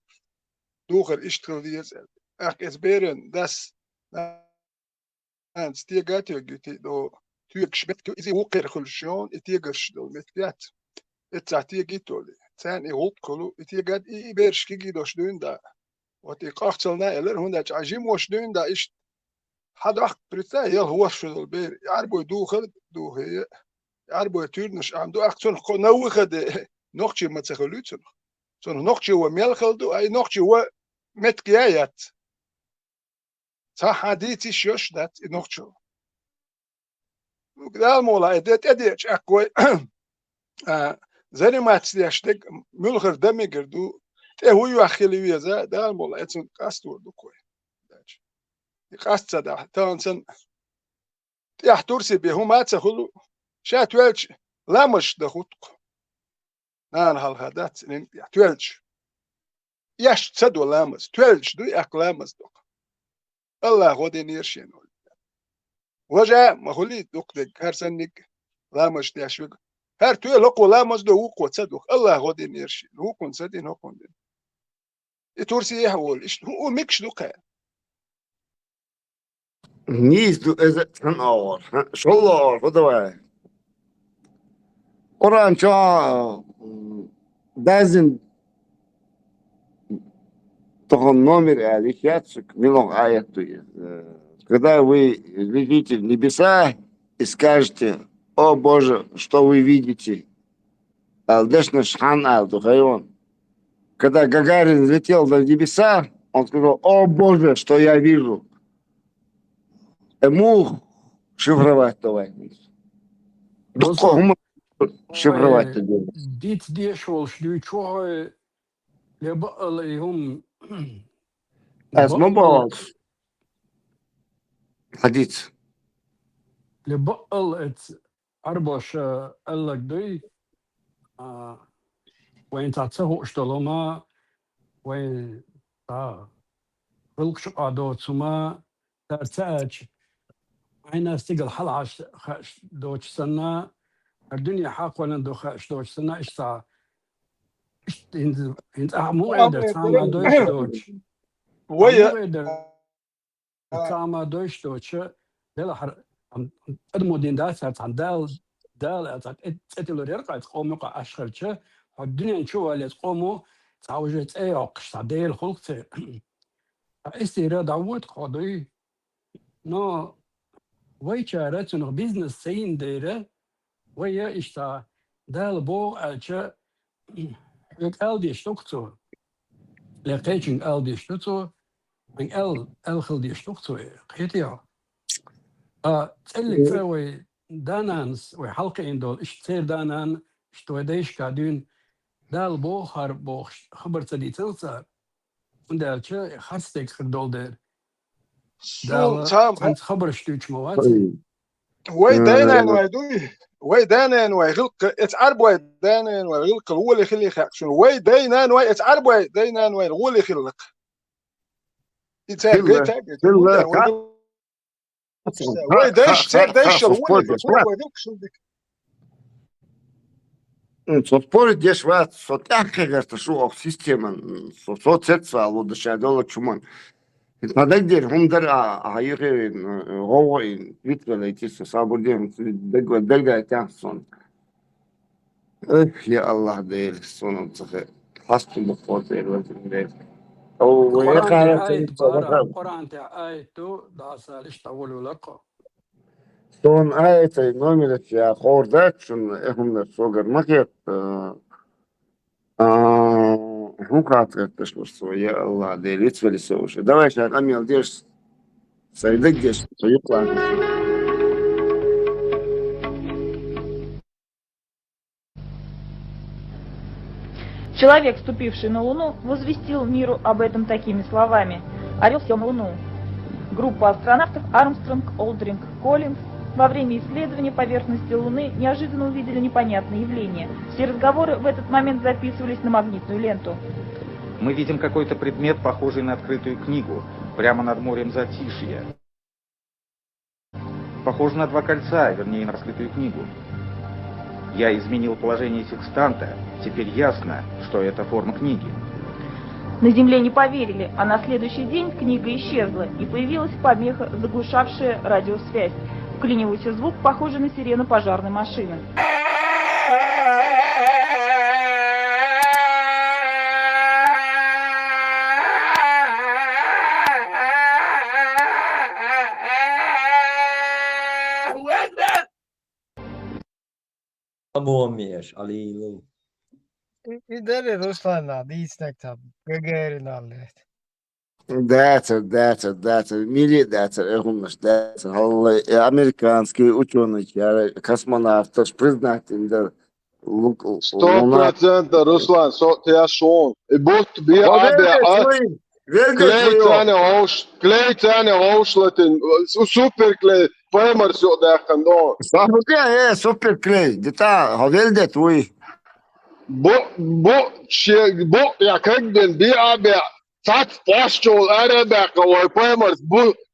Duher iştgil diyez. Ach es beren das Hans die gaat je gute do Türk schmeckt is hoch khulshon etiger do metgat et zati gitol sen holt kolu etigat I bershki gidosh dunda wat ik achtelna eller hunda ajim wash dunda is had ach prita yel huwa shul ber arbo dukhel do he arbo turnish am do achton nou khade nochtje met ze gelutsen so nochtje wa melgel do ay nochtje wa met gayat صح هديتي شوش دات نوتشو وكذا مولا اديت اديت اكوي زي ما تسياشتك ملخر دمي قردو تي هو يخلي ويزا دا مولا اتسن قاستو دو كوي قاست دا تانسن تي حتورسي بهما تخلو شات ويلش لا مش دخوتك نان هالهدات نين تويلش ياش تصدو لامس تويلش دو اقلامس دو الله غودي نيرشين وجا ما خلي دوك هرسنك لا مش تشوق هر تو لقو لا مش دو قو تصدق الله غودي نيرشين هو كون سدين هو كون تورسي يحول ايش هو ميكش دوكا Niz du ez han ağır. Şollar bu da var. Oran ça bazın тохом номер алифиацик милон аяту. Когда вы глядите в небеса и скажете: «О Боже, что вы видите?» Алдешна шхан алду хайон. Когда Гагарин летел на небеса, он сказал: «О Боже, что я вижу!» Ему шифровать давай. Духом шифровать это дело. ديت ديشول شدوي شوه لبقى اللي هم اسمه باص حديث لبقى أربعش قال لك دي وين تعتسهو اشتغلوا وين خلق قادو ثم ترتاج عينا استقل حلعش دوش سنة الدنيا حق ولا دوش سنة اشتا انت مو قادر تعمل دوش ويا تعمل دوش دل المدين داسات عن دال اتلو يرقى تقوم يقع اشخرشه الدنيا نشوفها اللي تقوموا تعوجت ايه قش ديل خلقت استيرا دعوت قضي نو ويشارت نو بيزنس سين ديره ويا اشتا دال بو الچا يك الدي شتوكتو لقيتشن الدي شتوكتو من الخل دي شتوكتو قيتيا تسلك فوي دانانس وحلقين دول ايش تصير دانان اشتو ديش قاعدين دال بو خربو خبر تدي تلصار وندال چه خاصتك خدول دير دال انت خبر شتوش مواتي وي دانان ويدوي وي دانان ويغلق اتعرب وي دانان ويغلق هو اللي يخلي خاكشن وي دانان وي اتعرب وي دانان وي هو اللي يخلق يتاك وي دايش هو اللي يخلق Спорить деш ват, сотяхка герта шу система, соцсетса луда шадола чуман. Надагдер хумдар айгы говой витвела итис сабурдем дегга тянсон. يا الله دير صنم صخر حسب بخاطر وزن أو قرآن يقال آية بارا قرآن آية تو داسال اشتغلوا لك صون آية نومي يا خوردات شن إهم الصغر مكيت هم قاطع تشمسوا يا الله دير يتفلي سوش دواء شان أمي الديش سيدقش سيطلع Человек, ступивший на Луну, возвестил миру об этом такими словами. Орел сел на Луну. Группа астронавтов Армстронг, Олдринг, Коллинз во время исследования поверхности Луны неожиданно увидели непонятное явление. Все разговоры в этот момент записывались на магнитную ленту. Мы видим какой-то предмет, похожий на открытую книгу, прямо над морем Затишья. Похоже на два кольца, вернее, на раскрытую книгу. Я изменил положение секстанта, теперь ясно, что это форма книги. На Земле не поверили, а на следующий день книга исчезла, и появилась помеха, заглушавшая радиосвязь. Вклинивался звук, похожий на сирену пожарной машины. Amomies, allilu. İdare Ruslan'a değilsek tabi. Gagarin allet. Дата, мире дата, эхумнаш дата, американские ученые, космонавты, признательны, да, Луна. 100% Ruslan, ja schon. Ich wollte mir aber kleitane hošletin, super klej, pojmar su dekan do. Sabe super klej, deta, havelde tvoj. Ja kagden bi aber tat postol arabaka og pojmar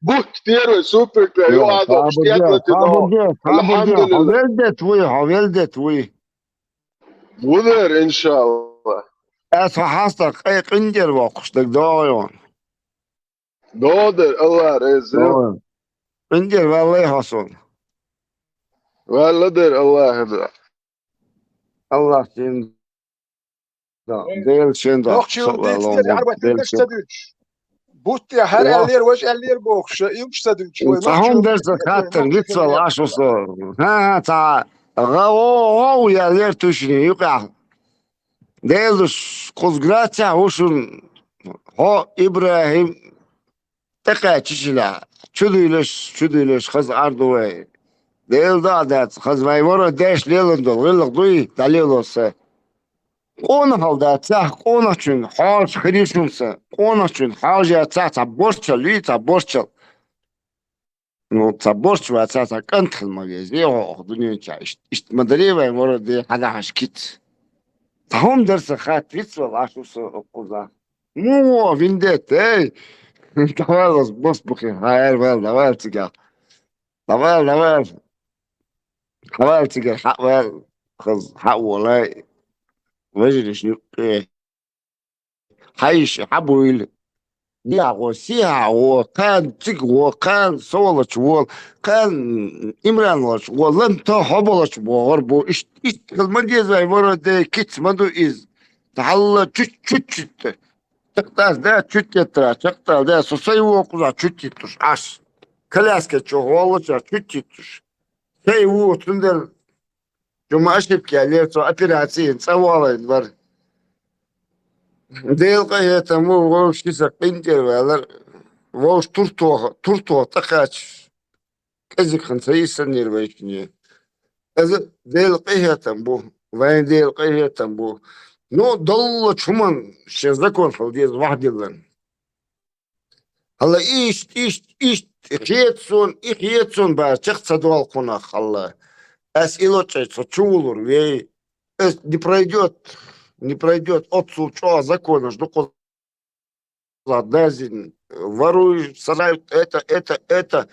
but tiru super klej, jo ado stetletin do. Havelde tvoj. Budur inşallah. Hasta indir vakıştık doğuyor. Doğrudur Allah razı. İndir vallahi hason. Valladır Allah. Allah için da değil için da. Yok çıl değil arbeten gösterdik. But ya her eller boğuşa yükseldik. Sahum derse kattır gitsa aşosu. Ha ta o yerler tuşunu yukarı. Değildir kuzgratça hoşun ho İbrahim tekaçışla çüdülüş kız arduve. Değil de adet kız vayvara deş lelindol gıllık duy dalil olsa. Onu halda tah onu için hac krişunsa onu için hacı ta borçal. Ну, борщ вацата кантхл магазин, о, дунья işte madariye var diye hada haşkit. Tahom derse hat vitsa aşusu okuza. Mu vindet ey. Tavalos boss buki hayır vel tiga. Daval. Havel tiga havel kız hawalay. Vejriş yuqi. Hayş habuil. سيها وكان تيك وكان صولش وكان إمرانش ولن تحبلش وغربو إيش المديز ورا ده كيت مدو إز تحل تشت تقطع ده تشت تقطع ده سوسي وقزا تشتش عش كلاسك تشغلش تشتش شيء هو تندل جمعة شبكة ليرتو أبيراتين سوالين بر Değil kayıta mu voş kisa pincerler voş turto takaç kazıkın sayısan yerbeşniye. Az değil kayıta bu ve değil kayıta bu. No dolu çuman şey zakon fal diye vahdilen. Hala iş ihiyetson ba çıksa doğal konak Allah. As ilotçay çuğulur ve не пройдет от случая закона, что дазин, воруют, сажают это.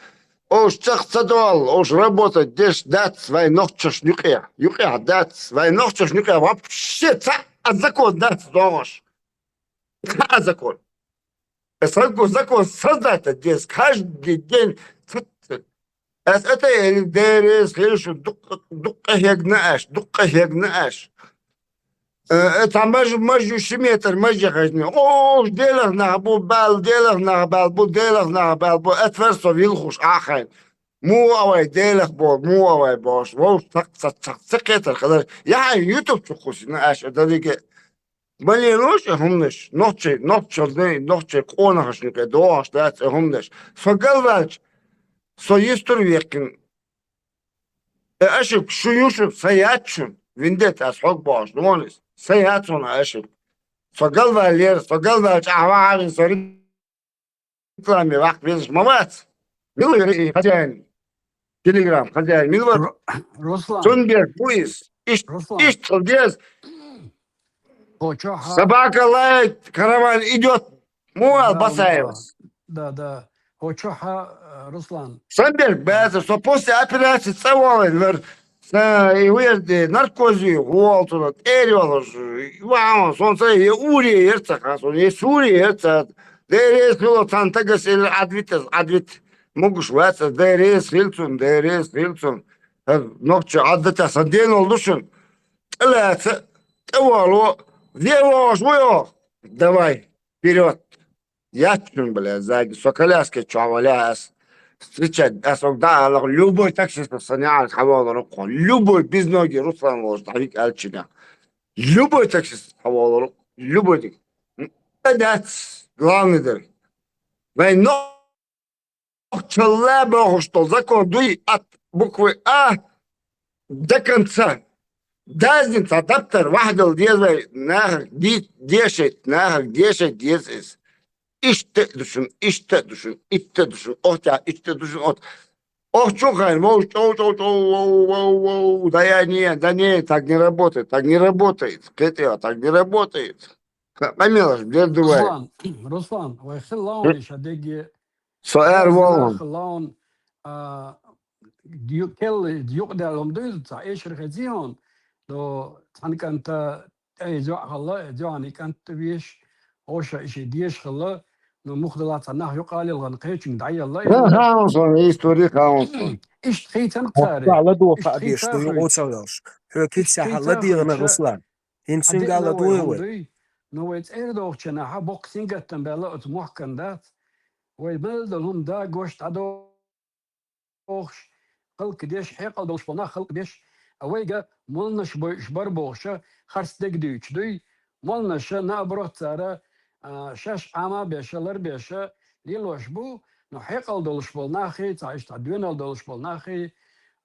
Уж цахцадол, уж работать, дешь дать свои ногти шнюке. Юке дать свои ногти шнюке. Вообще, закон дать сдоешь. Закон. Закон создать здесь каждый день. Это дерес, хилшу, дукка хегнааш. Это мажу шиметр, мажу хажни. О, делах на бал, бу отверсо вилхуш ахайн. Му авай делах му авай бош. Воу цакетер хадar. Я YouTube чухуш на аш дадиге. Малинош хумнеш. Ночи кона хашнике доаш дат хумнеш. Согалвач. Союстур векин. Ашык шуюшуп саятчун. Виндет ас хок бош. Нонис. سياتون أشوف فقلبها الليل فقلبها تعوان صريح كلامي وقت بيزش موات ميلوري خزاني تليجرام خزاني ميلور Ruslan, سونبير بويس Ruslan, إيش تلديز Hoçoha, собака лает караван идет муал да, басаевс да. Hoçoha, Ruslan, Сомбер бэзер что после операции целовал и уезды наркозы, уолтуна, эриолос, вау, солнце и ури, ерцахас, и сури, ерцах, дерес хило тантагас или адвит, могуш ваца, дерес хилцун, ногче аддата санден олдушун, лаца, тавало, велош, воё, давай, вперед, ячун, бля, сзади, соколяски, чаваляс. Встречать, да, любой таксист саняет хавала руку, любой без ноги Руслан ложит, авик альчина. Любой таксист хавала руку, любой. Это главный дыр. Война человека, что закон дуй от буквы А до конца. Дазница, адаптер, вахдал, дезай, нахак, 10, нахак, 10. İşte düşün. İşte düşün. Ох, чухай, да я не, так не работает. Так не работает. Помилуй, где дувай. Ruslan, we خلون إيش هديجي Соэр волн. خلون ديوك دالهم دوز إيش رخزيون لو تانك أنت أي جوا خلا جواني كنت بيش أوش إيش ديش خلا لو مخدلات النح يقال الغن قيتشن دعي الله Хаунсон, история Хаунсон. إيش تخيتن قاري على دو إيش فاديش تو تخيتن يقوتش هكيف ساحه لا ديغنا رسلان انسن قال دوي نو ويت ايردوخ چنا ها بوكسينگ اتن بلا ات محكندات وي بلدهم دا گوشت ادوخ خلق ديش حيقل دوش بنا خلق ديش اويغا مولنش بر بوخشه خرس دگ دوچ دوي مولنش نا بروت سارا شاش اما بيشلر بيشه ليلوش بو نو حيقل دوش بنا خي تعيش تدوين دوش بنا خي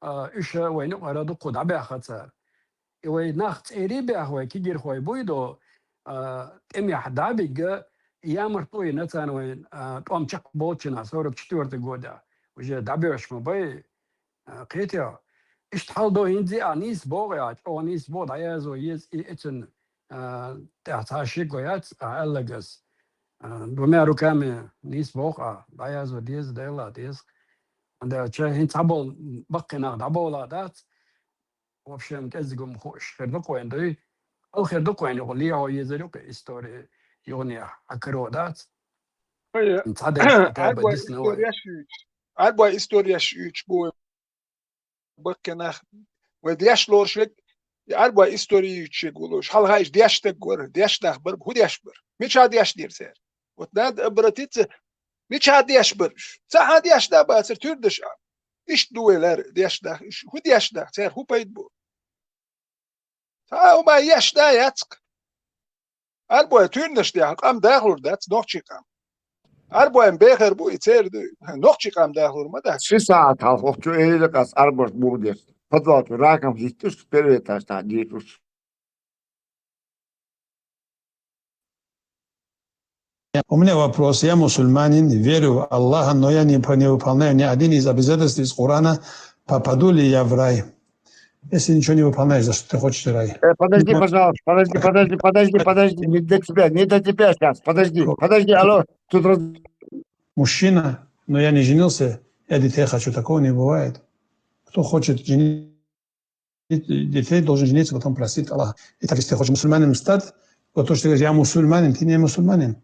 ايش وين قرادو قد باختصار وي ناخت ايري هو كيجير خوي بويدو امي حدابيغا يامر توي نتان وين توم تشك بوتشنا سورب 4 года уже дабеш мобай قيتيا اشتحال دو هندي انيس بوغيات او انيس بود ايازو يز اتن تحتاشي قويات الغس دوميرو كامي نيس بوغا ايازو ديز ديلا ديز عند تشا هنتابل بقنا دابولا دات в общем, кезгом хош хердокоен дой ал хердокоен oli о езерок история юния акродат Arba история шуч бу бакнах ودياش لورشك arba история чегулош хал хайш диаштек гор диаштах бар худяш бар мича диаш дирсер вот над обратиться мича диаш бар са диаш да басер türdüş İş dueler diaşdах iş hudyaşdах ser hupayt bu ta oma yaşda yatsk arbo türnüş diye qam dağılır da noch çıkam arbo en beher bu içerdi noch çıkam dağılır mı da 3 saat halkçu eyle kas arbor bu der. Подвал раком зистиш первый этаж та дирус. У меня вопрос. Я мусульманин, верю в Аллаха, но я не выполняю ни один из обязательств из Корана. Попаду ли я в рай? Если ничего не выполняешь, за что ты хочешь рай? Подожди, пожалуйста, подожди. Не до тебя сейчас. Подожди, алло. Тут Мужчина, но я не женился. Я детей хочу, такого не бывает. Кто хочет женить детей, должен жениться, потом простить Аллаха. И так, если ты хочешь мусульманином стать, вот то, что ты говоришь, я мусульманин, ты не мусульманин.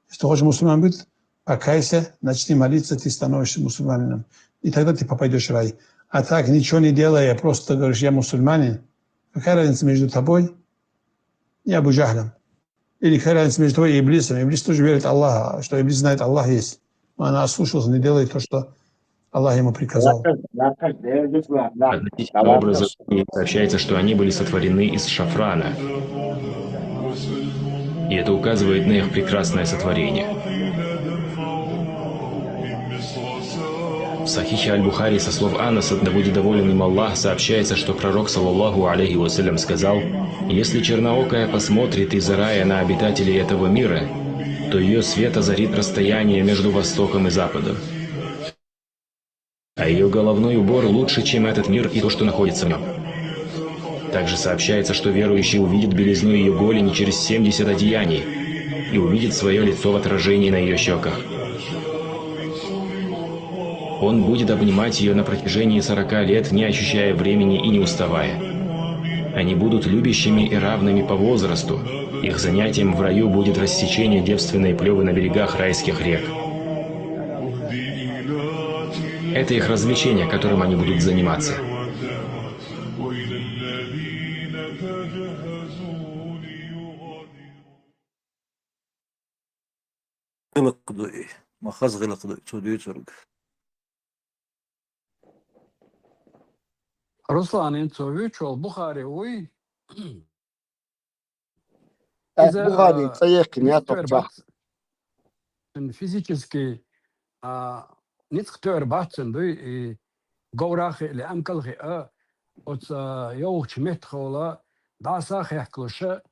Если ты хочешь мусульман быть, покайся, начни молиться, ты становишься мусульманином. И тогда ты попадешь в рай. А так, ничего не делая, просто говоришь, я мусульманин. Какая разница между тобой и Абу Джахлем? Или какая разница между тобой и Иблисом? Иблис тоже верит в Аллаха, что Иблис знает, Аллах есть. Но она ослушалась, не делает то, что Аллах ему приказал. Относительно образа сообщается, что они были сотворены из шафрана. И это указывает на их прекрасное сотворение. В Сахихе Аль-Бухари со слов Анаса, да будет доволен им Аллах, сообщается, что пророк, саллаллаху алейхи вассалям, сказал: «Если черноокая посмотрит из рая на обитателей этого мира, то ее свет озарит расстояние между Востоком и Западом. А ее головной убор лучше, чем этот мир и то, что находится в нем». Также сообщается, что верующий увидит белизну ее голени через 70 одеяний и увидит свое лицо в отражении на ее щеках. Он будет обнимать ее на протяжении 40 лет, не ощущая времени и не уставая. Они будут любящими и равными по возрасту. Их занятием в раю будет рассечение девственной плевы на берегах райских рек. Это их развлечение, которым они будут заниматься. Руслан Инцович, Бухари, ой. Бухари, цаехкин, я топчах. Физически ницктор бахцен, и гаврахи или амкалхи, от йоуч метхола, дасах яхклуша,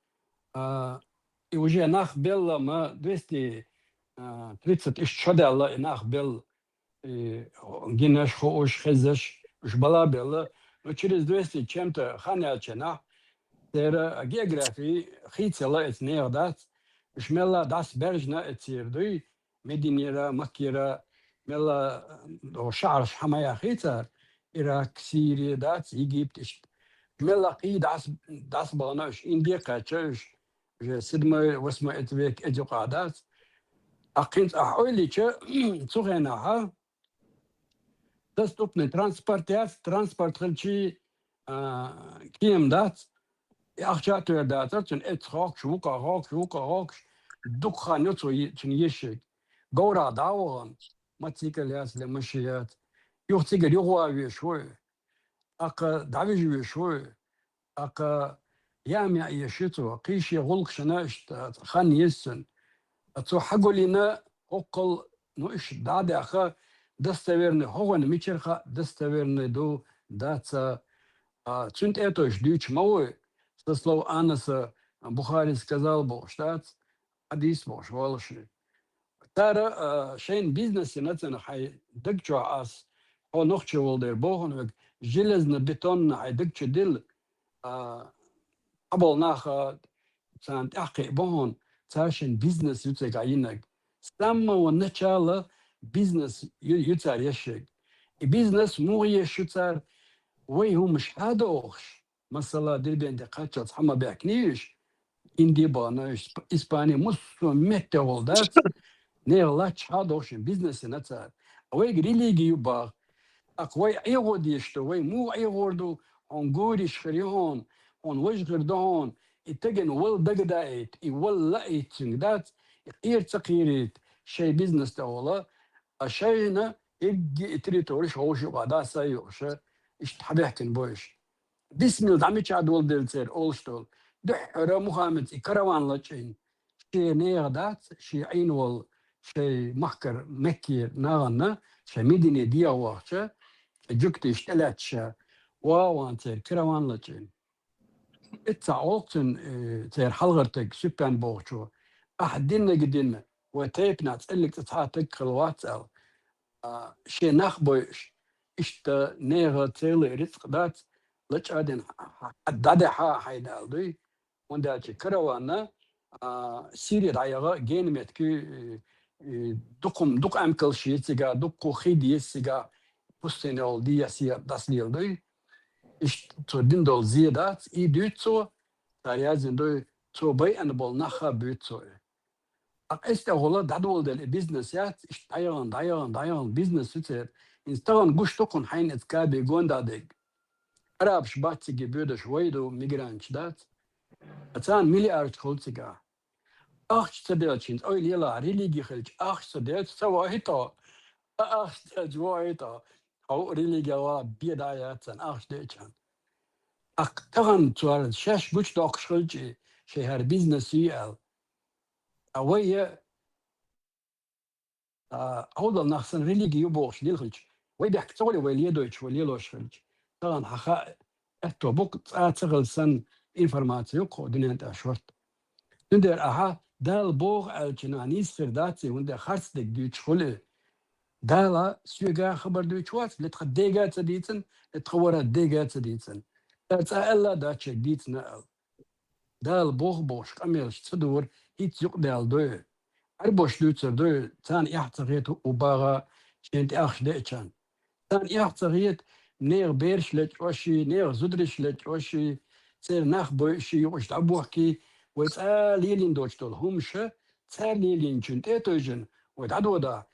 и уже нах белла ма 230 ищадалла, и нах бел, гинеш хоуш хезеш, жбала белла, но через 200 чем-то ханялчена, der geografie خيتلا اتنير دات مش ملا داس برجنا اتير دوي مدينيرا مكيرا ملا دو شعر حمايا خيتر إراك سيريا دات إيجيبت ملا قي داس بغناش إنديا كاتشوش سدما واسما اتبيك اجو قادات أقينت أحولي چه تسوغينا ها دستوبني ترانسبورت خلشي كيم دات Ахчат вердата, чен эцхак, швука, дукха нёцу чен ешек. Гора даван, матика лясле машият. Юхтига югуа вешой, ака давиж вешой, ака ямя ешицу, киши гулк шнашт, хан ессен. Ацу хагулина окол, ну иш даде аха, достоверный, хоган мичерха, достоверный ду, даца. Цунт это ж дюч мауэ. Со слов Анаса Бухари сказал Бог, что хадис Бог, волшебный. Тара шейн бизнесе нацена хай дэгчо ас, о нохче волдер Богон век железно-бетонно хай дэгчо дил, абол наха цант ахи Богон, царшен бизнес юцек аинак. С самого начала бизнес юцар ешек. И бизнес му ешуцар, вой хумш хадохш. مثلا دلبين دقاتشات حما بيكنيش إندي باناش إسباني مسلم متولدات نيغلاتش هادوشن بيزنس نتار أوي ريليجي يباغ أقوي أيغود يشتو وي مو أيغوردو on gurish خريهون on وجغر دهون إتجن ول دقدايت إول لايت سنجدات إير تقيريت شيء بيزنس تاولا أشينا إجي إتريتوريش هوش وقادا سايوش إشتحبيحكن بوش بسم الله دعمتش عدول دلتر أولشتول دحرة مخامت كروان لاتشين شي نيغدات شي عينول شي محكر مكير ناغنا شي مدينة ديا وقتها جوكتش تلاتشا ووان تير كروان لاتشين اتسعوقتن تير حلغرتك سبان بوغشو أحدنا قدنا وتيبنا تسألك تتحاتك خلواتسال شي نخبوش إشتا نيغا تيلي رزق دات لچ ادن حدد حيدا دوي وندا كروانا سيري دايغا جينمت كي دقم دق امكل شيتيغا دقو خيديسيغا Pusten ol die sie das Liel. Ich zu den Dol sie das, I düt so, da ja sind so bei an bol nacha büt so. Ist der Rolle da wohl der Business ja, ich dayan Business sützer. Instan gushtokun haynet kabe gonda de. Arab schbatzi gebürde schweido Migrant dat. Atsan Milliard holziga. Ach stadelchins, oi lela religi khilch, ach stadel sawahita. Ach stajwaita. Au religi wa bidayatsan ach dechan. Ach tagan tuar shash buch dok khilchi. Şehir business yel. Awaya أوضل نحسن ريليجي يبوش ليلخلج ويبيحك تقولي ويلي دويتش ويلي لوشخلج طبعا حقا اتو بوك تغل سن انفورماتيو كودين انت شورت ندير اها دال بوغ الجنانيس فرداتي وندير خرس دك دويتش خلي دالا سيوغا خبر دويتش وات لتخديغا تديتن لتخورا ديغا تديتن تاتا الا داتشك ديتنا دال بوغ بوش كاميرش تدور هيت يق دال دوي Arboş lützer tan ihtiget ubaga şent achdeçan. Tan ihtiget ner berşlet oşi ner zudrişlet oşi ser nach boşi yoş abuki ve lilin doçtol humşe ser lilin çünt etojun ve dadoda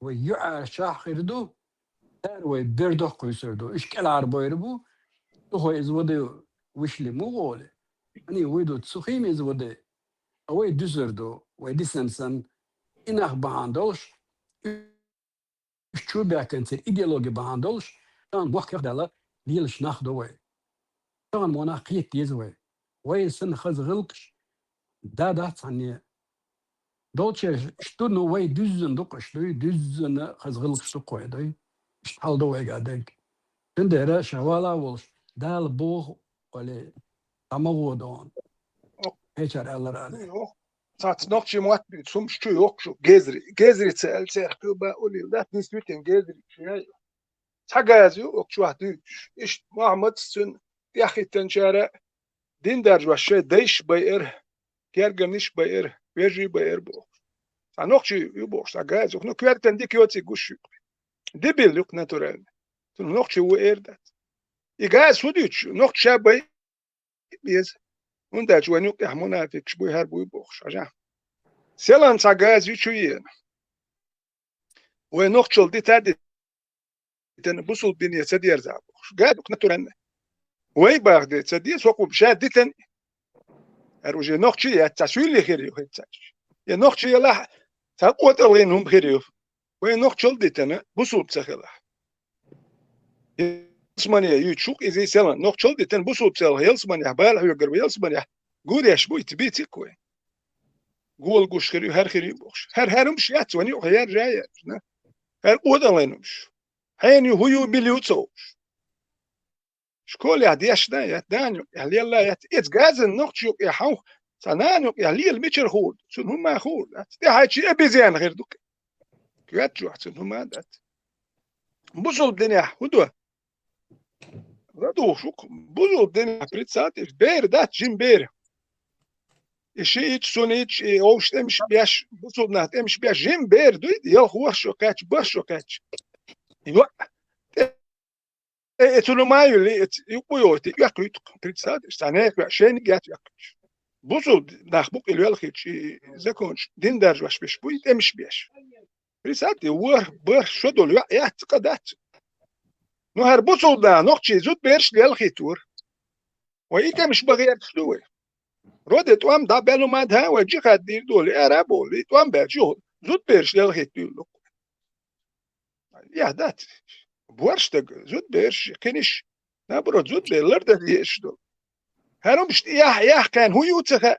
ve yu'a şahirdu ter ve berdoh koysurdu. İşkel arboyr bu. Tuho izvodu wişli muğole. Hani vedu tsukhim izvodu. Ve düzerdu ve disensen inach behandels, Schuberkenzer ideologie behandels, dan wakker della, lielisch nach doe. Dan monarchiet deze we sen khazgilksh, da tsani. Dolce stunu we düzen dokush, düzen khazgilksh to koyday. Shtal doe gadek. Dendera shavala wolsh, dal boog ole amagodon. Hecher ellerane. Saat noch schon mal zum Stuhl auch schon Gezri zählt sehr über Uli das nicht mit dem Gezri ja Tagazi auch schon hat ich Muhammad sun ja hitten jara din der şey değiş bayır gerganiş bayır veji bayır bu sa noch schon bu Tagazi noch kwerten dik yotsi guş debil yok natural noch schon erdat igaz sudiç noch şey bay biz und der Juanuk der Monat ich bu her bu box aja selan sagaz üçüye ve nokçol ditadi den busul biniye sediyer za box gad naturan ve bagde sediye sokup şaditen eroje nokçiye taswili khiri hetsaç ya nokçiye la taqot alinhum khiri ve nokçol ditene busul tsakhla Osmaniye yutşuk izi selan nokçol diten busul tsal Osmaniye bal hüger Osmaniye guriş bu itbiti koy Gol gushkiri her khiri box. Herum şiyat wani hayar jaya. Her odalanmış. Hayni huyu biliyorsa. Şkol ya diyashda ya danyo. Ya yalla ya et gazın nokçuk ya haw. Sanano ya lil micher khud. Sun huma khud. Di haychi ebizian ghirduk. Kuyat juhat sun huma dat. Buzul dünya hudu. Radu şuk. Buzul dünya pritsat ber dat jimber. İşi sonuç o işlemiş bir bu sonuna demiş bir jim berdu ya hoş kaç baş kaç. Yok. Etunu mayuli bu yote yakıt pritsad sane şeyini get yakış. Bu sol nakbuk ilvel hiç zakonç din dervaş beş bu demiş bir. Pritsad var bar şu dolu ya tıkadat. No her bu solda nokçi zut berş lel khitur. Ve itemiş bagiyat şluwe. رود تو هم دا بلو مد ها و جی خدیر دولی عرب ولی تو هم برچی زود برش دل خیلی لک یا دات بورش دگ زود برش کنیش نه برو زود برلر دیش دو هرم بشت یا کن هویو تخه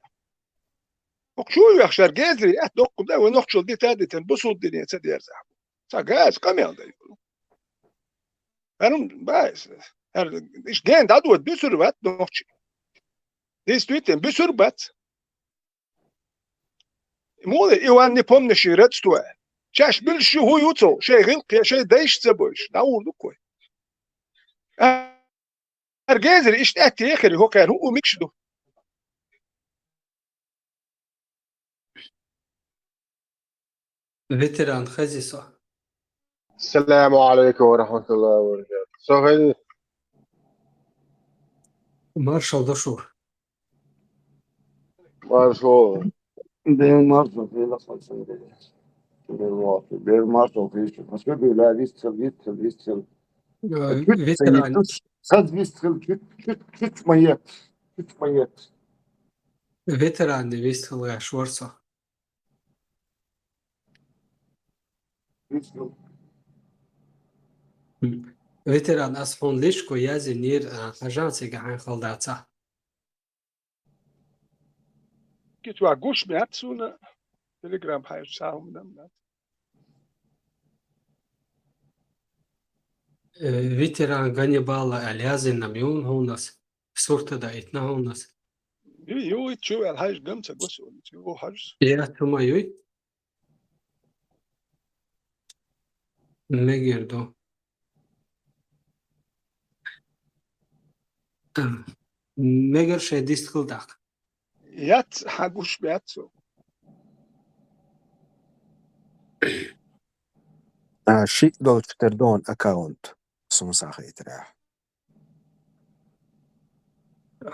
اقشوی وخشر گزری ات دقم ده و نخشل دی تادیتن بسود دنیا تدیر زعب تا گاز کمیل ده هرم باز هر iş gen dadu bir sürü vat nokçi Действительно, без сурбат. Моле Иван не помнишь и редство. Чаш был шугуюцо, шей гилк, я шей дейшце больш. На улу кой. Аргезер işte et yekeri hoker hu mikşdu. Veteran Haziso. السلام عليكم ورحمة الله وبركاته. صغير مارشال دشور مرشو Ben Marso, Vela Falsende. Ben Marso, Vistel. Skibila, Vistel. Küt ветеран sayıtız. Sad Vistel, küt mayet. Küt mayet. ветеран вестила Шварца. Vistel. ветеран асфон лишко язи нир ажанцега ан халдаца. Geht wa gush mit so eine Telegram heißt schauen dann. ветеран Ганнибала Алязы намион хонас. Сорта да итна хонас. Jo, ich schon al heißt ganz gush und jo heißt. Я тумаюй. Мегердо. Мегер ше дисклдак. Jetzt ha gush mit so. شيء دول تردون أكاونت سمساخ يتراح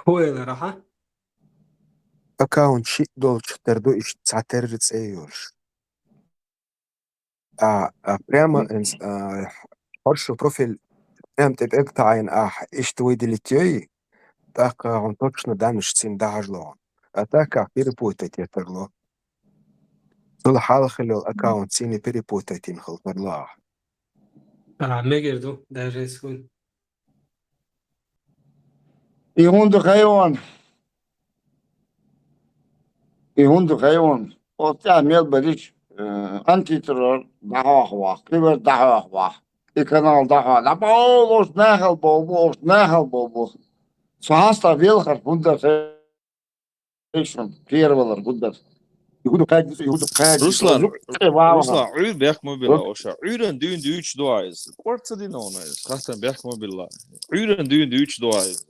هو اللي راح أكاونت شيء دول تردو إيش تعترض أيوش прямо хорошо профиль прям تبقى تعين إيش تويد اللي تيجي так он точно данش цим дажло так перепутать это гло طول حال خلو الأكاونت سيني перепутать خلط الله مегердо дажесун. I hundu hayvan. O تعمل بريش أنتي ترى دعوة كبر دعوة القناة دعوة لا بقولش ناخل بابو صحاستا فيلخر بندر خيشون بيرولر بندر يهودو قاعد Ruslan, uur bek mobila oša. Uren dün düç doğayız. Kortsa din onayız. Kastan bek mobila. Uren dün düç doğayız.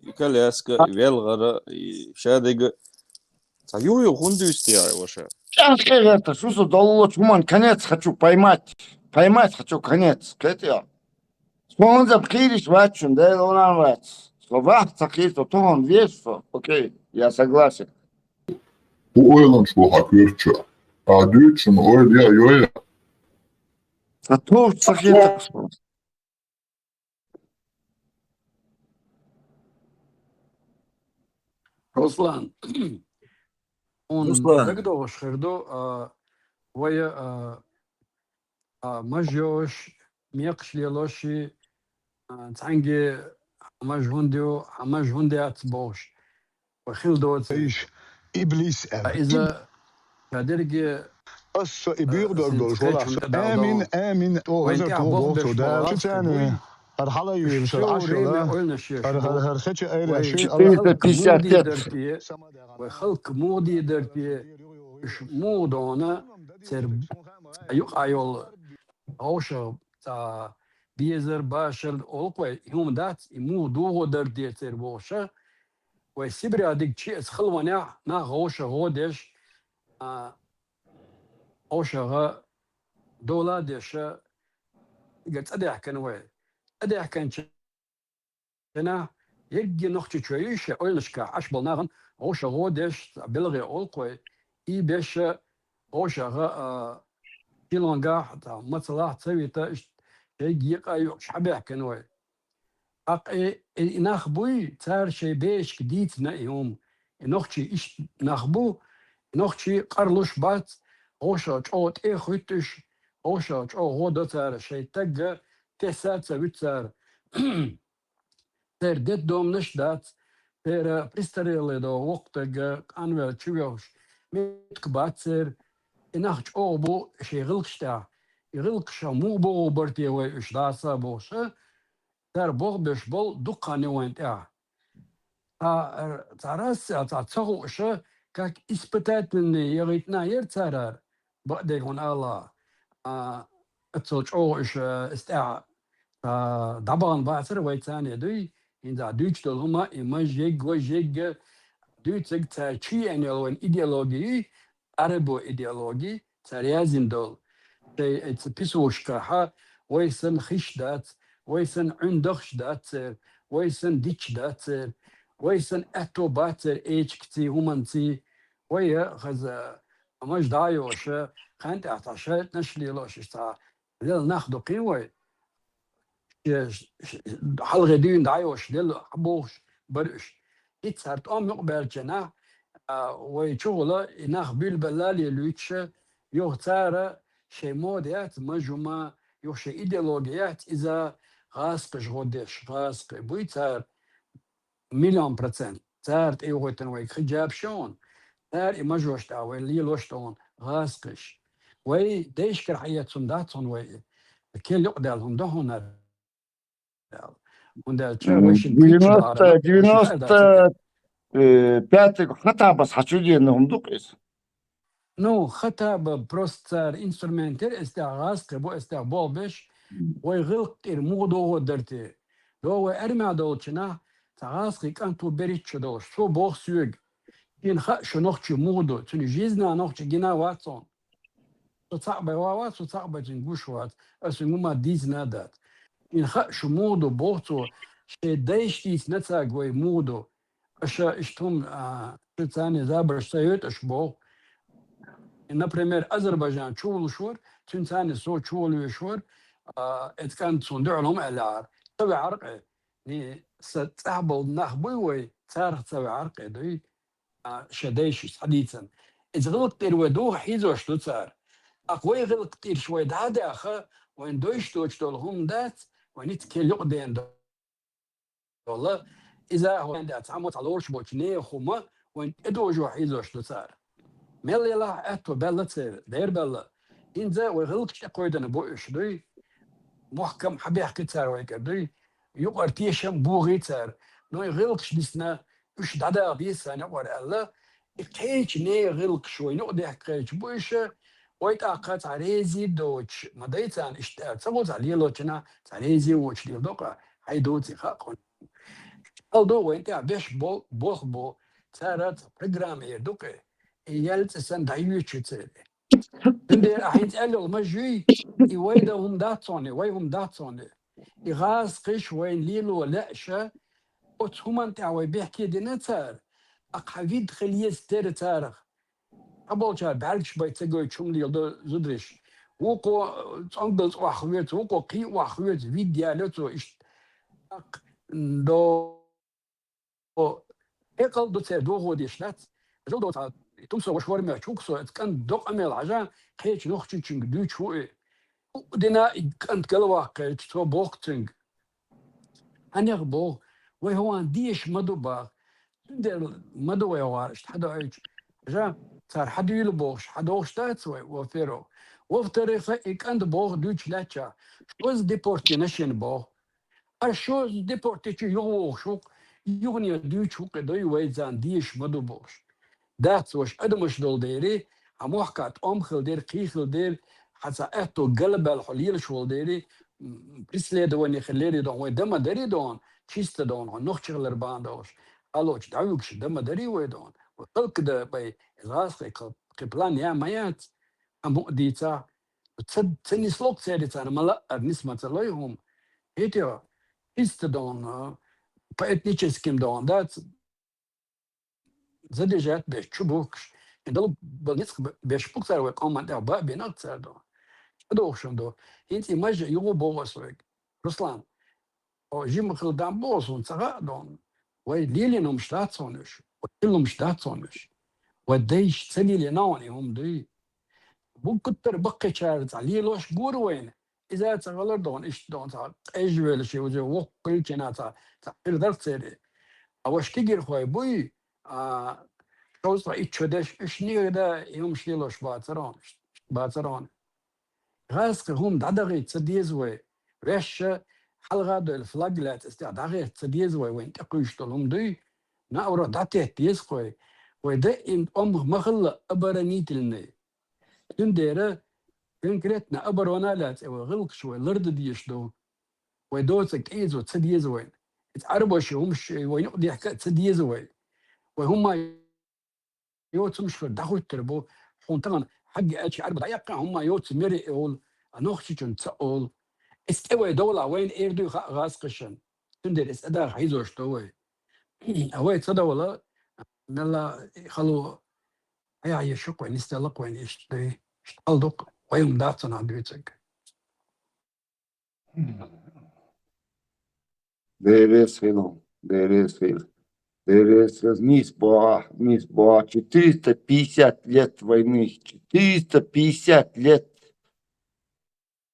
Yukaляска, велгара, шадега. Sa yo hundu istiyay oša. это что за доллоч ман конец хочу поймать хочу конец кетя спонза придиш вачун да он вач слова цахисто то он вещо окей я согласен. Bu oylançlığa görçü. Adüçün oyluya yoya. Satov цахисто. Руслан, он когда шердо вая мажош мекшлелоши цанги мажвундио ацбош وخلدوت ايش ابليس اذا كادرجي اس ابير دول شولا امين او غزر تو بو دا شو ثاني الحلا مش العشرة هر خدش اي شيء وخلق مودي درتي مودونا سر ايوك ايول اوشو تا بيزر باشر اولقوي هم دات مودو درتي سر بوشا وسيبري هذيك شيء خلونا نا غوشة غودش غوشة دولا دشة قلت أديح كان وين أديح كان شنا يجي نختي شويش أولنشكا عشبل ناغن غوشة غودش بلغي أولقوي إي بيش غوشة كيلونغا مثلا تسوي تا يجي يقايو شحبيح كان وين نخبوي تار شي بيش كديت نايهم نختي إيش نخبو نختي قرلوش بات غوشة جوت إيه خويتش غوشة جو غودة تار شي تجا تسات سويت تار تر ديت دوم نشدات تر بريستريلي دو وقت جا أنوال تشويوش متكبات تر نخج أو بو شي غلقشتا يغلقشا مو بو برتي ويش داسا بوشا تر بوغ بيش بول دقاني وين تراس تصوش كاك إثباتات من يغيتنا يرترر بعدين الله اتسوش اوش استاع دبان باتر ويتاني دوي إن ذا دوش دول هما إما جيج وجيج دوتك تشي أن يلون إيديولوجي عربو إيديولوجي تريازين دول ets pisoshka ويسن خش دات ويسن عندخش دات ويسن ديتش دات ويسن اتو باتر ايش كتي همنتي ويا خز مش دايوش خانت اعتشات نشلي لوش استا ليل ناخدو قيوي حلقة دين دايوش ليل حبوش برش اتسارت يقبل جنا ويشغل ناخ بالبلالي لوتش يختار شي موديات مجمع يوش ايديولوجيات اذا غاسق جودش غاسق بويتار 1,000,000% تارت ايوهتن ويك خجاب شون تار امجوش تاوي اللي لوشتون غاسقش وي ديش كرحية سنداتون وي كل يقدالهم دهون وندا تشا ويشن بريتش دارنا 95 خطأ بس حشوجي انهم دقيس نو خطا ببروستار انسترومنتر استعغاز قبو استعبول بش ويغلق الموضوع هو درتي دو ارمع دولتنا تعاصقي كانتو بريتش دول شو بوخ سيوغ إن خش نوختي موضوع تني جيزنا نوختي جنا واتسون تصعب وات تصعب جنبوش وات اسمو ديز نادات إن خش موضوع بوختو شي دايشتيس نتاق وي موضوع اشا اشتم ثاني زابر سيوت اشبو например Азербайджан чул шур تنسان سو чул شور اتكان صندوق لهم الار تبع عرق ني ستعبل نخبوي وي تارخ تبع عرق دي شديش حديثا إذا غلط تير ودوه حيزو شتو صار أقوي غلط تير شوي هذا أخا وين دوش توش تولهم دات وين يتكل يقدين والله إذا هو عند أتعمد على ورش بوشنيه خما وين إدوجو حيزو شتو صار ملي لا أتو بلا تصير دير بلا إنزا وغلط تقويدنا بوش دي محكم حبيح كتار ويكدي يقر تيشم بوغي تار نو يغلقش ديسنا وش دادا بيسا نقر الله إقيش ني غلق شوي نقدي حقيش بوش ويتاقات عريزي دوش مدايتان اشتاق سبوت عليه لوشنا عريزي وش ديل دوقع هاي دوتي خاقون الدو وينتا بيش بو تارات برنامج يدوقع يالت سن دايوش تسيري تندير أحين تقلل مجوي يويدهم داتوني ويهم داتوني يغاز قش وين ليلو لأشة وتهمن تعوي بيحكي دي نتار أقحفيد خليز تير تارخ أبول جار بعرقش بيتساقوي تشوم ليلو زدرش وقو تنقلت وحويت وقو قي وحويت فيديالتو اشتاق دو إقل دو تيدو هو ديشنات جلدو تا تمسو وشوار ما تشوكسو كان دوق أمي العجان قيش نوختي تشنق دو شوي ودنا كانت قلوا قيش تو بوقتنج أنا غبو وهو عنديش مدو باغ ندير مدو يوارش حدا عيش جا صار حدا يلبوش حدا وشتات وفيرو وفي طريقة كان بوغ دوش لاتشا شوز ديبورتينيشن بوغ أشوز ديبورتيشن يوغشوك يغني دوش وقدو يويزان ديش مدو بوش دات وش أدمش دول ديري عمو حكات خل دير قيخل دير حتى أتو قلب الحليل شوال ديري بريسلي دواني خليري دون ويدما داري دون تشيست دون ونوخ شغل ربان دوش قالوش دعوكش دما داري ويدون وقلق دا باي إزغاس قبلان يا مايات عمو ديتا تسني سلوك سيريتا ملا نسمة ليهم هيتيو تشيست دون поэтническим دون دات задержать без чубукш. И дал больниц без шпуксар век команда ба бинак цердо. Дошон до. Инти маже его богословик. Руслан. О жим хилдан бозун цага дон. Вай лилином штатсонеш. Вилом штатсонеш. وديش تسني لناوني هم دي بو كتر بقى شارت عليه لوش قور وين إذا تغلر دون إيش دون تا إجوال شيء وجه وقل كنا تا تقدر تصير أوش تجير خوي بوي شوز رأي تشدش إيش نيجدا يوم شيلوش باتران غاسق هم دعدغي تسديزوي رش حلقة الفلاجلات استعدغي تسديزوي وين تقويش طولهم دي نأورا دعته تيزخوي وده إن مخلة أبرانيت لنا تنديرة كنكرتنا أبرانا لا غلق شوي لرد ديش دو ودوتك إيزو تسديزوي تعربوا شو هم وين يقضي حكاية تسديزوي وهم يوتم شو دخل تربو حونتان حق اشي عرب دايقة هم يوت مري اول نوخشي جن تقول استوى دولة وين ايردو غاز قشن تندر استدار حيزو شتوي اوي تصدى ولا ملا خلو هيا يشق وين يستلق وين يشتري اشتغلدق ويوم داتنا بيتك Низ была 450 лет войны, 450 лет.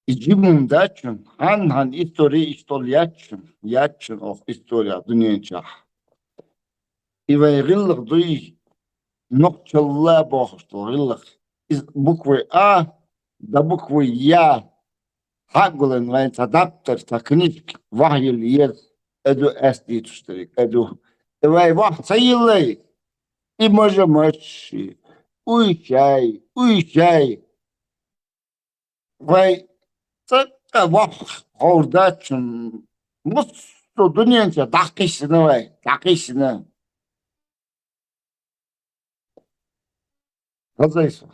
И Джимун Дачун, хан история, ячун, ох, история, дуньячах. И вайриллах дуй, нокчалла бахштал, риллах. Из буквы А до буквы Я. Хагулен вайнц адаптер, та книжки, вахил ез, эду эсти туштерик, эду. И вай вах цаиллай. И може мощи. Уезжай. Вай, цака вах, гордачун. Муссу дуньянча, дакишина вай, дакишина. Hazaysa.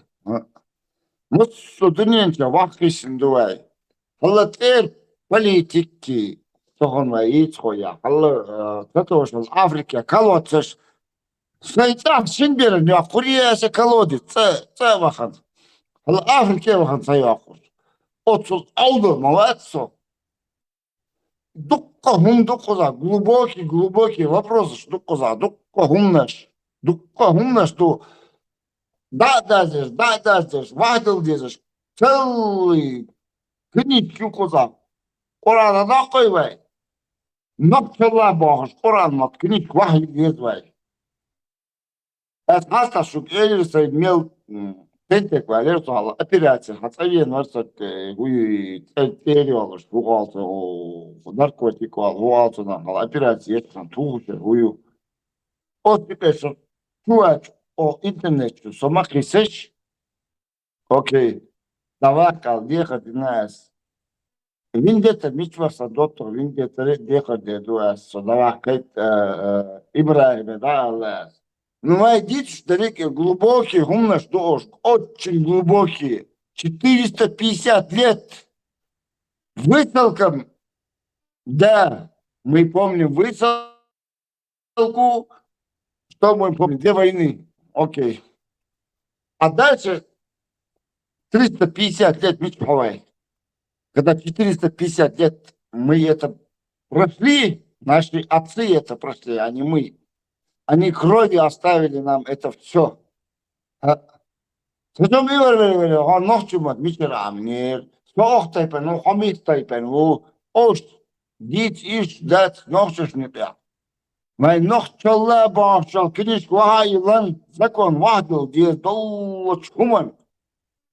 Mutsu dünyanca vakişin duay. Halat politik tohon ve yiğit koya. Halı tatoşun Afrika kalotsaş. Saytan sindirin ya kuriyası kalodi. Це vakan. Halı Afrika vakan sayakuz. 30 aldı молодцо. Дукка хум дуккоза. Глубокий вопрос. Дуккоза. Дукка хумнаш ту. Да, дазешь, вадил дезешь, целый книжки коза. Kur'an'a da koy vay. Noktalar bağış, Kur'an'la knick vahiy dez vay. Es hasta şuk elirse mel tentek var, er soğala operasyon, hatsaviyen varsa huyu teri olur, bu altı o narkotik var, bu altından hala operasyon etsen tuğuşur huyu. O tipeşir, tuğaç, o internetçi, somak research, окей, давай кал, дехать нас. Виндета мичваса доктор, виндета дехать дуас, давай кайт Ибраиме, да, Аллах. Ну, мои дети, далекие, глубокие, умнаш дождь, очень глубокие, 450 лет. Высылкам, да, мы помним высылку, что мы помним, две войны, окей. А дальше 350 лет Мичхавай. Когда 450 лет мы это прошли, наши отцы это прошли, а не мы. Они кровью оставили нам это все. Сожом ивервели, он ночумат, мичерамнер, соохтайпен, ну хамистайпен, ош, дит иш, дат, ночушнипя. Май ноччалла бахшал, книж вахайлан, закон вахдил, дез доллач хуман.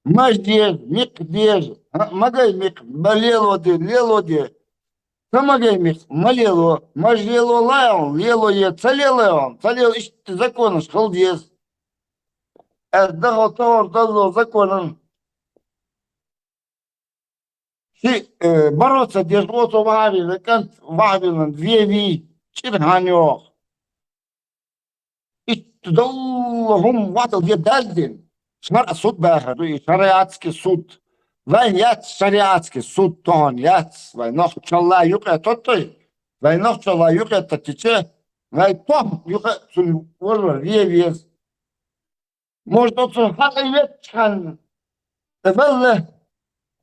Маждез, микдез, магай мик, малелоде, лелоде. Самагай мик, малело, мажлело лаон, лелое, цалелеон, цалел иш закон, шхалдез. Эддаготор далло законом. Си бороться держбото вавиле, кант вавилен, двеви, чирганьох. Иш далло хум ватал дедальдин. Шар суд бахаду, шариатский суд. Вайн яц шариатский суд тон яц, вайн нох чалла юка тоттой, вайн нох чалла юка татиче, вайн том юка сун ворвар вевез. Может, отсун хакайвет чхан, эвелле,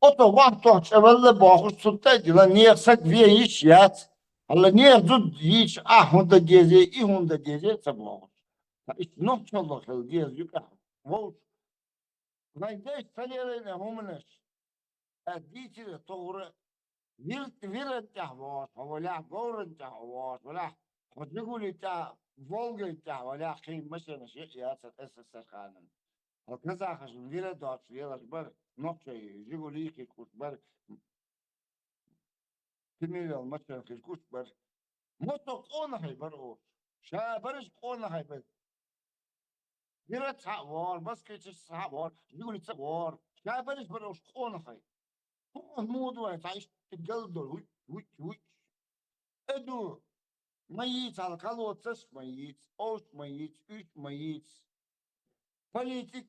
ото вахточ, эвелле бахуш суттай, дила неясак ве иш яц, алла неяк зуд иш ахунда дезе, ихунда дезе, це бахуш. Иш нох чалла хел дез юка, волш. Найдешь салерene homines. Дичи тоғры. Вирен тахвас, валя горен тахвас, валя хотигули та волга та валя хим машина шиясат СССР ханын. Казахаш вирен дат вирен бар ночей жигули кус бар. Тимирел машина кус бар. Моток онахай бар о. Шабариш онахай бар. Вира цавар, баскетчи цавар, жигули цавар. Шабариш барош онахай. Он мудвай, таиш тгалдор, уч. Эду маиц ал колодцеш маиц, ош маиц, үч маиц. Политик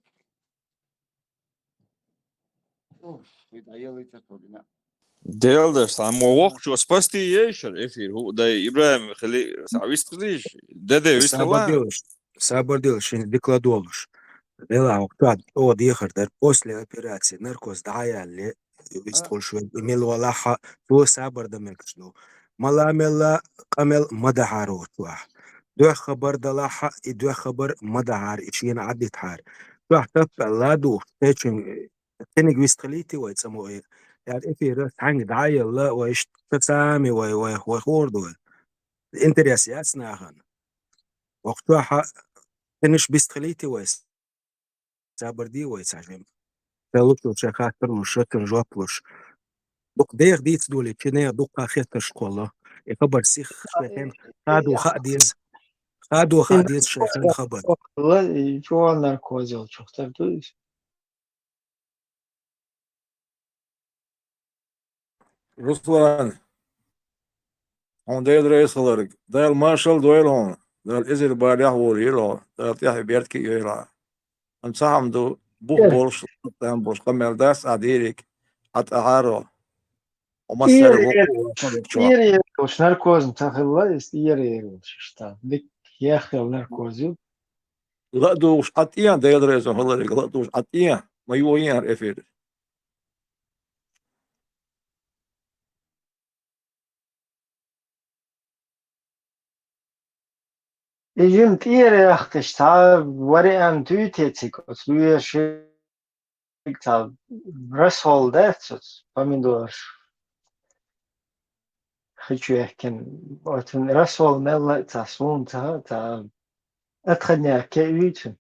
Делдер, само вокчу спасти ешер эфир. Да Ибраим хали савист кдиш. Деде вистала. Сабардил, шин декладолуш. Дела октад од ехардар после операции наркоз даяли вистхол швед имел валаха то сабарда мекшло. Маламела камел мадахаро туах. دو خبر دلاحة دو خبر مدعار إشين عدت حار دو حتى لا دو تيجن تنج ويستخليتي ويتسمو إيه يعني في رأس حنج دعاية الله ويش تسامي ويخوردو انت يا سياسنا أخان وقتها تنش بيستخليتي ويس سابردي ويسعجم تلوتو شخاطر وشتن جوابلوش دوك دير ديت دولي كنير دوك آخر شكولا يخبر سيخ شيخين قادو خاديز قادو خاديز شيخين خبر والله جوا ناركوزيل شفتر دويس Ruslan, on deel reisgelerk, deel Marshall Doyle, deel Israel Bariah Warrior, deel Tiah Bertki Yera. En samen do boegbols, dan bos kameldas adirik, at aharo. يري وش ناركوز نتاخذ يري وش شتا ديك يا أخي ناركوزيل لا دوش اتيان deel reisgelerk, لا دوش اتيان, maar je wil hier even. يجون تيري أختش تا وري أم دوتيتك وتلوية شيك تا رسول داتس فمندورش خيشو يحكن وتن رسول ملا تا سون تا أتخنيا كيوتن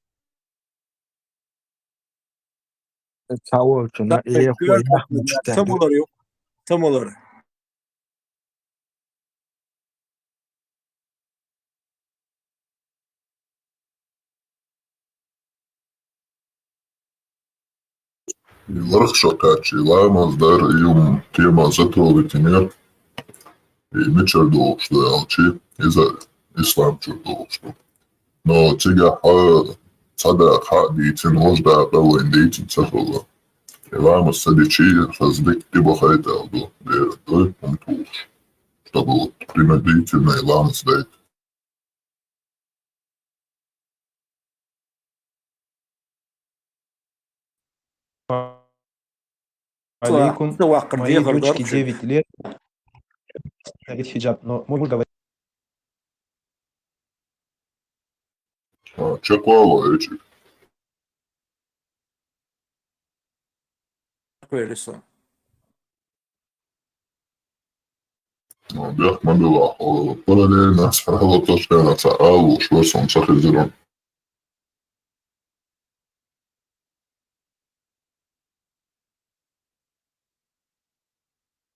تاولتنا إيه هو يحمد شتاندو Similar. Vrhšokači Lamas dar jum tiemā zatolitinier I mičardolšdu elči iza islamčardolšdu. No ciga sada hadīcin loždā belindīcin cahola. Lamas sadiči razdik tibo haiteldu doi punktūš. Чтобы вот принудительные Ламас дает. Алейкум. Моей дочке 9 лет. Надеть хиджаб, но мой муж говорит... Чеклава эти. Quello. Бях мобила. Параллельно справила то, что я нацарал, ушло солнце хизерон.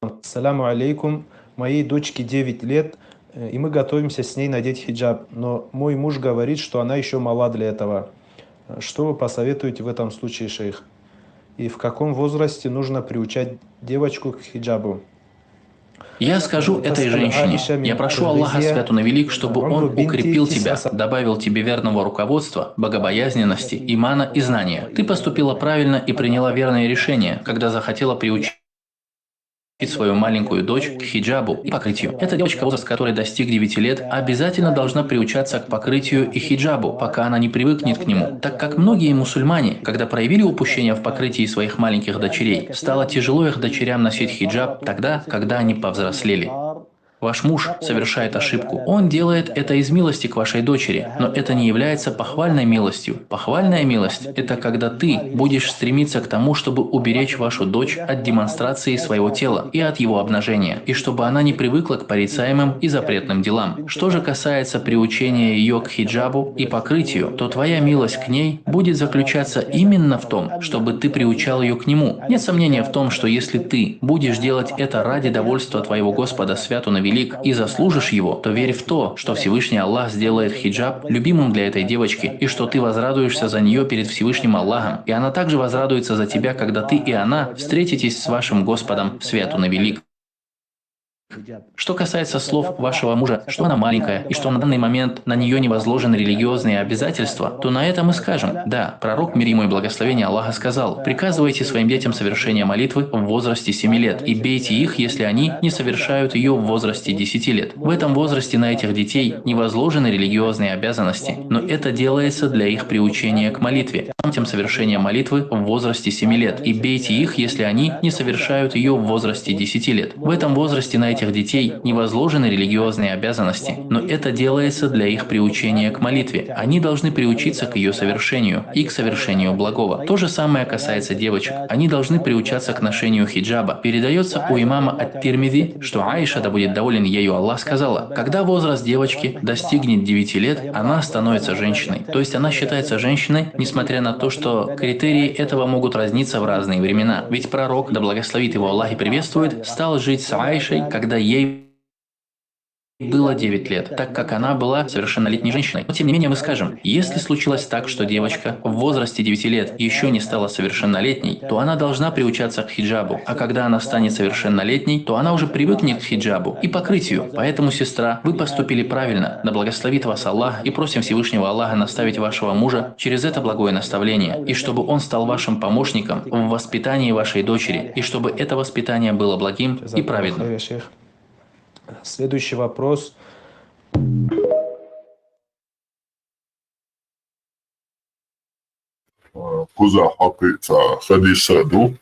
Ассаляму алейкум. Моей дочке 9 лет, и мы готовимся с ней надеть хиджаб. Но мой муж говорит, что она еще мала для этого. Что вы посоветуете в этом случае, шейх? И в каком возрасте нужно приучать девочку к хиджабу? Я скажу этой женщине, я прошу Аллаха Святу на Велик, чтобы Он укрепил тебя, добавил тебе верного руководства, богобоязненности, имана и знания. Ты поступила правильно и приняла верное решение, когда захотела приучить свою маленькую дочь к хиджабу и покрытию. Эта девочка, возраст которой достиг 9 лет, обязательно должна приучаться к покрытию и хиджабу, пока она не привыкнет к нему. Так как многие мусульмане, когда проявили упущение в покрытии своих маленьких дочерей, стало тяжело их дочерям носить хиджаб тогда, когда они повзрослели. Ваш муж совершает ошибку. Он делает это из милости к вашей дочери, но это не является похвальной милостью. Похвальная милость – это когда ты будешь стремиться к тому, чтобы уберечь вашу дочь от демонстрации своего тела и от его обнажения, и чтобы она не привыкла к порицаемым и запретным делам. Что же касается приучения ее к хиджабу и покрытию, то твоя милость к ней будет заключаться именно в том, чтобы ты приучал ее к нему. Нет сомнения в том, что если ты будешь делать это ради довольства твоего Господа Святу на Велик и заслужишь его, то верь в то, что Всевышний Аллах сделает хиджаб любимым для этой девочки, и что ты возрадуешься за нее перед Всевышним Аллахом, и она также возрадуется за тебя, когда ты и она встретитесь с вашим Господом Святу на Велик. Что касается слов вашего мужа, что она маленькая, и что на данный момент на нее не возложены религиозные обязательства, то на это мы скажем: да, пророк, мир ему и благословение Аллаха, сказал: приказывайте своим детям совершение молитвы в возрасте 7 лет, и бейте их, если они не совершают ее в возрасте 10 лет. В этом возрасте на этих детей не возложены религиозные обязанности, но это делается для их приучения к молитве. Детям совершение молитвы в возрасте 7 лет, и бейте их, если они не совершают ее в возрасте 10 лет. В этом возрасте на этих детей не возложены религиозные обязанности, но это делается для их приучения к молитве. Они должны приучиться к ее совершению и к совершению благого. То же самое касается девочек. Они должны приучаться к ношению хиджаба. Передается у имама ат-Тирмизи, что Аиша, да будет доволен ею Аллах, сказала: когда возраст девочки достигнет 9 лет, она становится женщиной. То есть она считается женщиной, несмотря на то, что критерии этого могут разниться в разные времена. Ведь пророк, да благословит его Аллах и приветствует, стал жить с Аишей, когда ей было 9 лет, так как она была совершеннолетней женщиной. Но тем не менее мы скажем: если случилось так, что девочка в возрасте 9 лет еще не стала совершеннолетней, то она должна приучаться к хиджабу, а когда она станет совершеннолетней, то она уже привыкнет к хиджабу и покрытию. Поэтому, сестра, вы поступили правильно, да благословит вас Аллах, и просим Всевышнего Аллаха наставить вашего мужа через это благое наставление, и чтобы он стал вашим помощником в воспитании вашей дочери, и чтобы это воспитание было благим и праведным. Следующий вопрос. Куза хапица хадиса ду,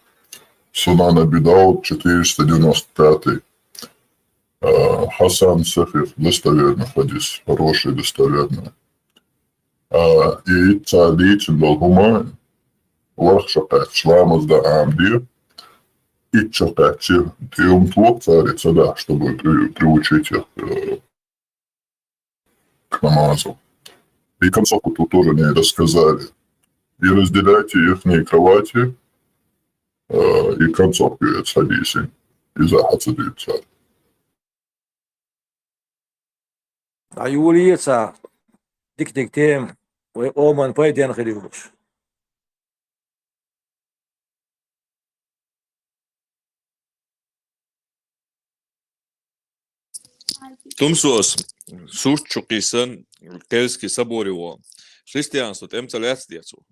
Сунан Аби Дауд 495. Хасан Сахих, достоверный хадис, хороший, достоверный. И цадичен долгума, варшакат шламаз да амдир, и чакачи, триумфлок царица, да, чтобы приучить их к намазу. И концовку тут тоже не рассказали. И разделяйте их кровати, и концовку садись, и захацадиться. Аюлица, дик-дик-тем, вы оман пойден хилюш. Tumsos, Surčukisen, Kelski saborivo. Христианство, тем целяц децу.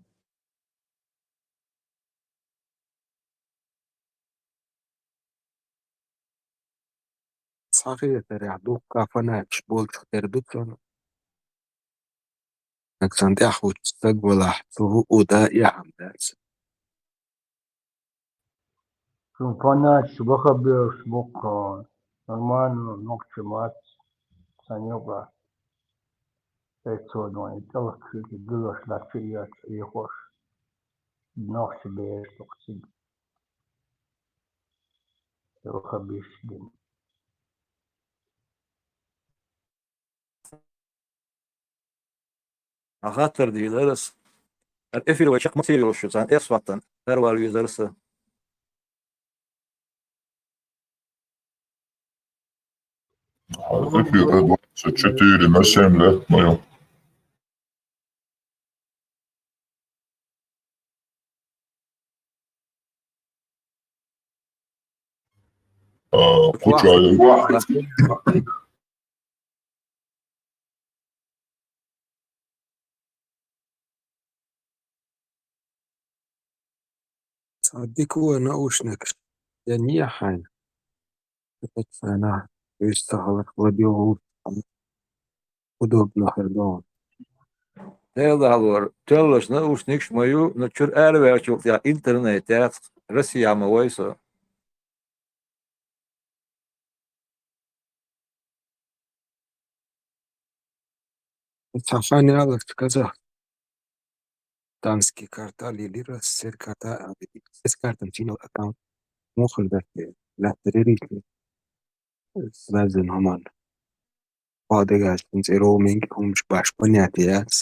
صحيح يعدوك كافناتش بولش تردوكسون نكسان يحوج تستقبل أحسه ودا يحمدات Понять, бахабеш, бока, нормально, ногти мать, санёга, это и толкши, гылаш, лачият, и хош, ногти беш, токсид, бахабеш, дим. Ахатır diyorlarız. Efir ve çakma seriyor şu san esvattan. Terval yüzlerisi. Эфир 24 на 7 лет мою. Включаю. صدقوا наушник. Я не хайн. Это цена. Выстахала хладио. Удобно ходом. Teldalar, tellas naушник мою, но чур эрверчук я интернет, я Россия мойса. Цафани алах сказал. Танский карта лилира сер карта с картом чинил аккаунт. Мохр да لا تريريكي لازم همان بعض انت رومينج هم مش باش بنياتيات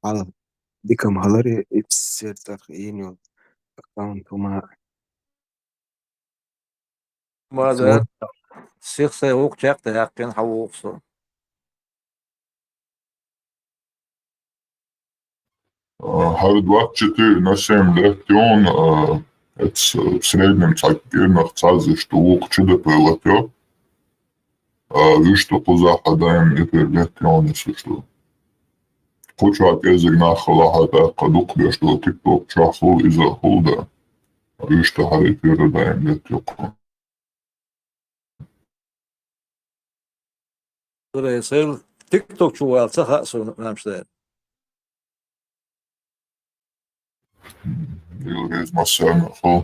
على ديكم هلري اتسير تخيينيو اكاونت وما ماذا سيخ سيوق جاك تيقين حووقصو Har 24 на 7 лет, и он в среднем так гернах цази, что лук чудо прилетел. Вишто позаха даем эфир лехтиони что. Хочу отезик нахала хата кадук что тикток чахол из-за холда. Вишто хар эфир даем лехтиони. يصير تيك توك شو صح سو نامشتين Ilgais massaam خو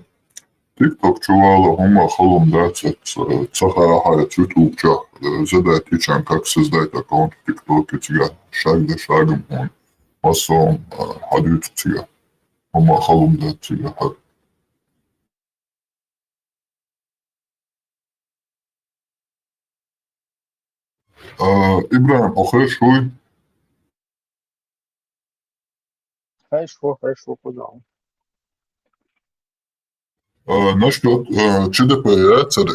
TikTok чувала хума халом дацет цахара YouTube-ча задайте чан как создать аккаунт в TikTok тига шаг за шагом он массом хадют тига хума халом дат тига хад. Ибраим охай шуй Хорошо, куда? насчет ЧДП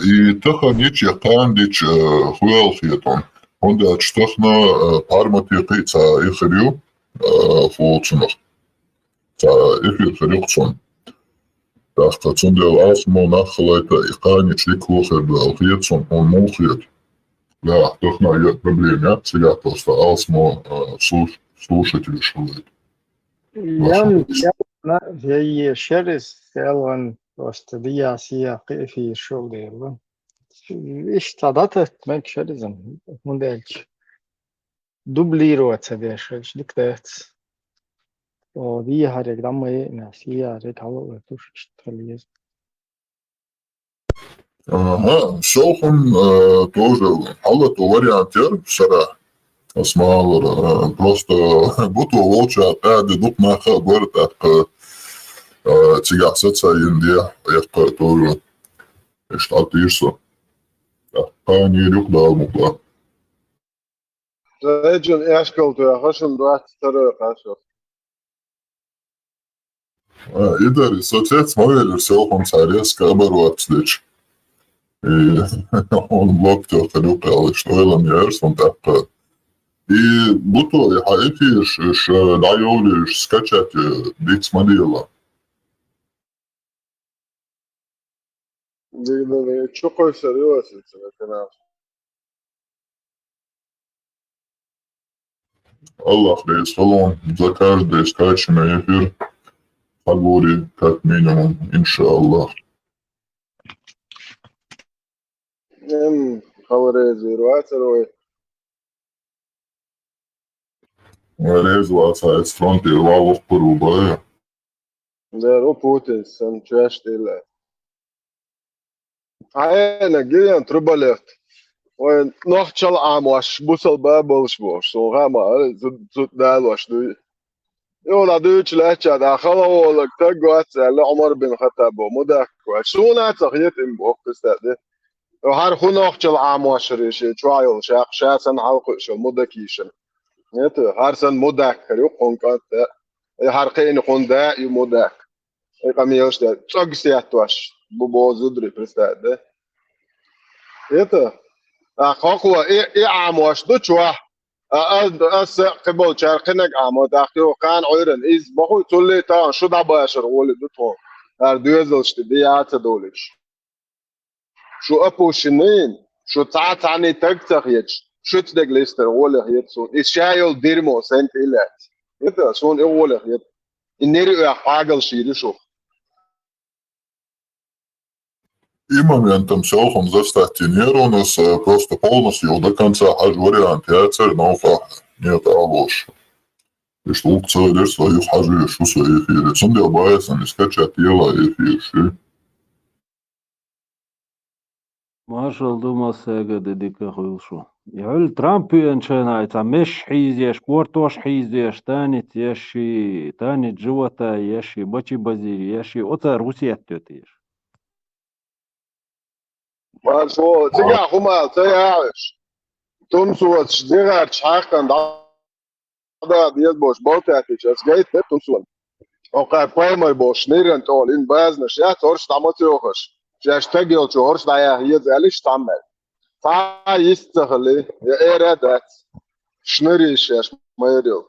и таханич якандич хуял хитон. Он да штахна пармати қица ихрю фолчнах. Та ихрю хрюксон. Тахта цундел асмо нахлайта иканич ликвохер алхиетсон он молхиет. Да, тахна я проблема, сега просто асмо слушатель шулит. Я еще раз сказал, просто я сиякы في الشغل يلا إيش تعدت ما كشرزم موديلش دوبليرو أتسبيش إيش دكتات ودي هارك دمي ناسي هارك هوا توش تخليه Ага, шоухан тоже халату вариантер сара осмалар просто буту волча аде дук наха горта тигасаца индия яка тоже штатирсо они люк далмукла Legend Ashkoltu, Hashim Drat Tara Kasho. Идар соцсеть смотрели шоухан царес кабару отслеч и он блок тёрка люкал что элам ярс он так и буту хайки ш лайоли скачать дик смотрела. Чукой серьезно, это Аллах рейс халон за каждый скачанный эфир фагори как минимум, иншаллах. خبري رواتر Резлаца из фронта и лавов порубая. ده رو Putin sen trash değil. Aynen gelen trubalert. Und noch çal amaş bu sal babılış bu. Sonra ama zut dalış du. يولا دوتش لاتشا داخله ولك تقوات على عمر بن الخطاب ومدك شونا تخيط ام بوكستاد وهار خنوخ جل عام وشريش ترايل شاق شاسن حلق شل مدكيشن نت هارسن مدك يقون كات هارقين قون دا يمدك يقميوش دا تشغسياتواش بوبو زدري برستاد يت اخوكوا اي عام واش دوتشوا أس قبل شاركناك عمود أخيو كان عيرن إز بقول تولي تان شو دابا شغول دوتو أردوزلش تبيعات دولش شو أبو شنين شو تعت عني تكتخيج شو تدق ليستر ولا هيت سون إشايل ديرمو سنت إلات إنت سون ولا هيت النيري أقاقل شيء شو И моментом селхом застатинированность просто полностью до конца аж вариант яцер наука нет алош. И что целый свою хажи шу свои эфиры. Сунде обаясан и скачать ела эфир. مارشال دوماس ساجد ديك خيوشو يعل ترامب انشانا تا مش حيزيش كورتوش حيزيش تاني يشي تاني جوتا يشي بچي بزير يشي اوتا روسيا تيش ما شو تيجا هما تياش تمسوت شديغار تشاكن دا ديال بوش بوتاتيش اس جايت تمسوت اوكا بايمر بوش نيرن تول ان بازنش يا تورش تاموتيوخش جاش تاجيل تورش دايا هي زاليش تعمل تا يستغلي يا ارادات شنريش ياش ما يدل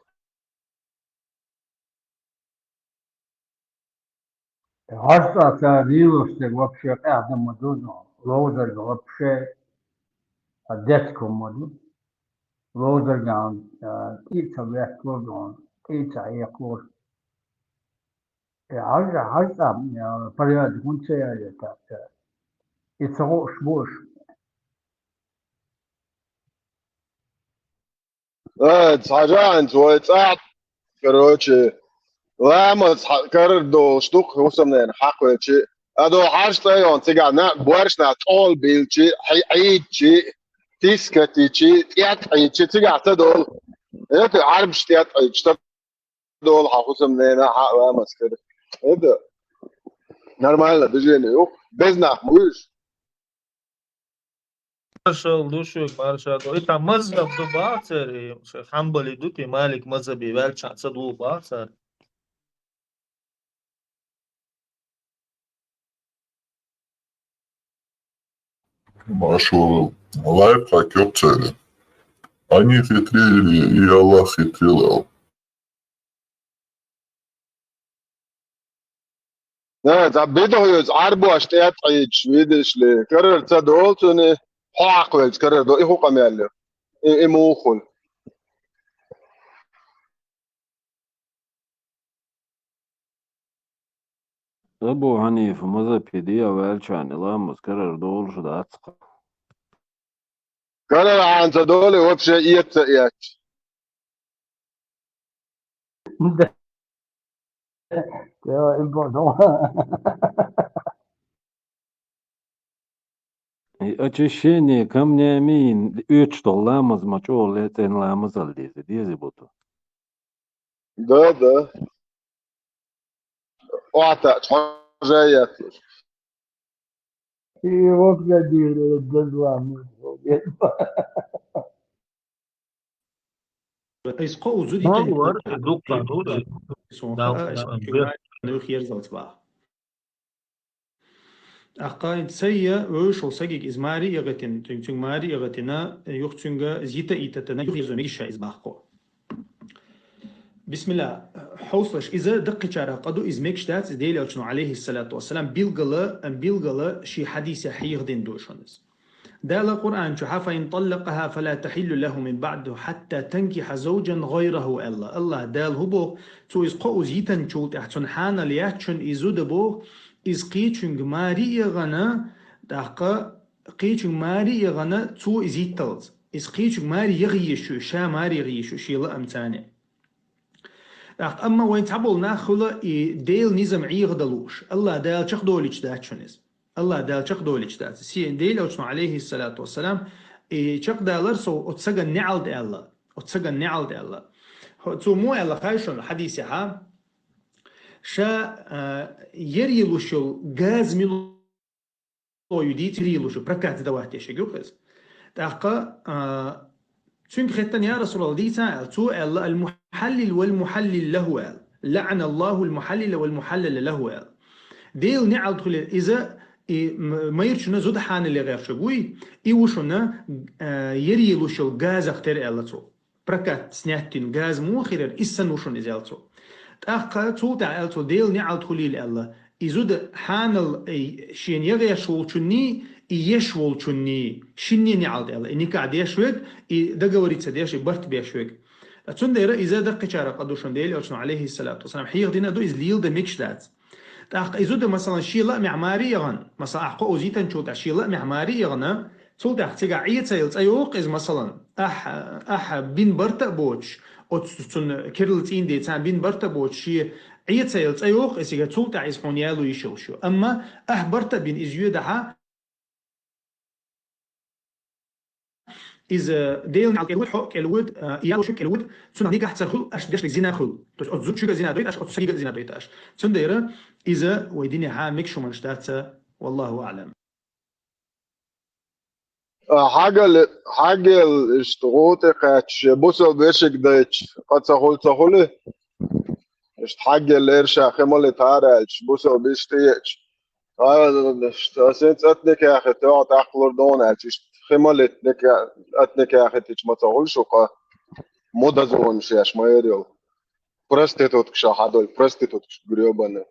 Hasta ta viruste вообще adam madudno loader вообще الديسكو مودي روزرجان تيتا بيكلون تيتا يكلون عزة برياد كنت يتسوق شبوش حاجات ويتساعد كروتشي لما كرر دو شتوك وسمنا حق شيء ادو حاجة يون تيجا بورشنا طول بيلشي عيدشي تيسكتيشي تياتعيشي تيجا تدول انت عارف شتيات عيدش تدول حقوسمنا حق وامس كده هذا نورمال بيجيني يو بزنا موش Marshall Dushuk Marshall ita mazhab do batsari Sheikh Hanbali duti Malik mazhabi vel chansa du batsar Машу лайфхак ёпцели. Они хитрили, и Аллах хитрил. لا تعبيده عربو اشتيات عيدش ويدش لي كرر تدول توني حاق ويج كرر دو إيه قميل إيه موخل أبو حنيفة مذهب هدية ويلشان الله مذكر دول شد أتقى كرر عن تدول وبشي يتسئيات يا important Очищение камнями üç ламаз мачо летен ламаз алдизи дизи буту. ده وعتا حاجات يوقع دير الجزوة Isco zudi Ma kan var dukla nuri Aqaid sayya öş olsagik izmari yagatin tüng mari yagatina yuxtünga zita itatana yuxyazömek şaiz bahqo. Bismillah. Hawslash iza daqqa çara qadu izmek ştat deyli alçunu aleyhi salatu wassalam bilgala şi hadisi hayyigdin doşanız. دال القرآن شحافة إن طلقها فلا تحل له من بعده حتى تنكح زوجا غيره الله دال هبو تو إز قو زيتن شوت احتن حانا لياتشن إزود بو إز قيتشن ماري يغنى داقا قيتشن ماري يغنى تو إزيتلز إز قيتشن ماري يغيشو شا ماري يغيشو شيلا أمتاني أما وين تعبول ناخلا ديل نظام عيغدلوش الله دال شخ دوليش داتشنز الله دال شق دولش دات سي ديل اوتشن عليه الصلاه والسلام شق دالر سو اتسغن نعلد الله اتسغن نعلد الله تو مو الله خايشون حديثها شا يريلوشو غاز ميلو يديت ريلوشو بركات دوات يشجوخز دقه چون ختن يا رسول الله ديتا تو المحلل والمحلل له لعن الله المحلل والمحلل له ديل نعلد اذا ما يرشنا زود حان اللي غير شقوي يوشنا يريلوشل غاز اختار الاتو بركات سناتين غاز مو خير اسن وشن ازالتو تاقا تو تاع التو ديل نعل تخليل الله يزود حان شين يغير شولچني يشولچني شني نعل الله اني قاعد يشوك دغوري تديش برت بيشوك اتون ديره اذا دق چاره قدوشن ديل عليه الصلاه والسلام حيغ دينا دو از ليل د ميكشدات تاق إزود مثلا شيء معماري يغن مثلا أحقو زيتن شو تاع شيء معماري يغن شو تاع تيجا عيت سيلز أيوق إز مثلا أح بين برتا بوتش أو تون كيرلتين دي تاع بين برتا بوتش شيء عيت سيلز أيوق إز يجا شو تاع إز حنيالو يشوشو أما برتا بين إزيو دها إز ديل على الود حق الود يالو شك الود سون هنيك أحسن خل أش دش زينا خل تش أتزوج شو زينا دويت أش أتسجل زينا دويت أش سون ديره إذا ويديني عامك شو من شتاتها والله أعلم حاجة الاشتغوط قاتش بوسو بيشك دايتش قد سهول اشت حاجة الارشا خمالي تارالش بوسو بيشتيتش سنت اتنك يا أخي تقعد أخلر دونالش خمالي اتنك يا أخي تيش ما تقولش وقا مودا زون شيش ما يريو برستيتوتك شاحدول برستيتوتك قريبانا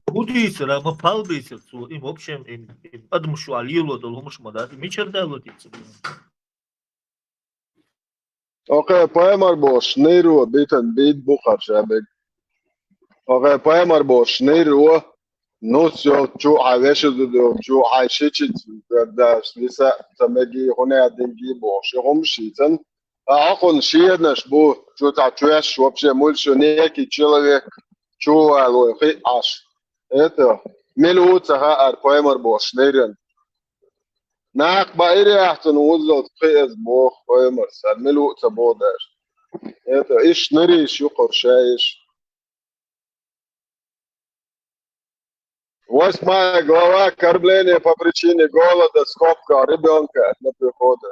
Будете, а мы пал бесит, им в общем, им адмушу алило, долумуш мадат, мичер дало типа. Окей, поэмар бош, нейро, битен, бит бухар шабек. Окей, поэмар бош, нейро, نوسيو جو عايش جو عايشتش قداش لسه تمجي هنا دنجي بوش هم شيتن أكون شيء نشبو جو تعتوش شو بشي مول شو نيكي человек شو على خي عش это ملوتها أربعمر بوش نيرن ناك بايري أحسن وزلت خيز بوخ بايمر سال ملوت بودر это إيش نريش يقر شايش Восьмая глава кормление по причине голода, скобка, ребенка на приходе.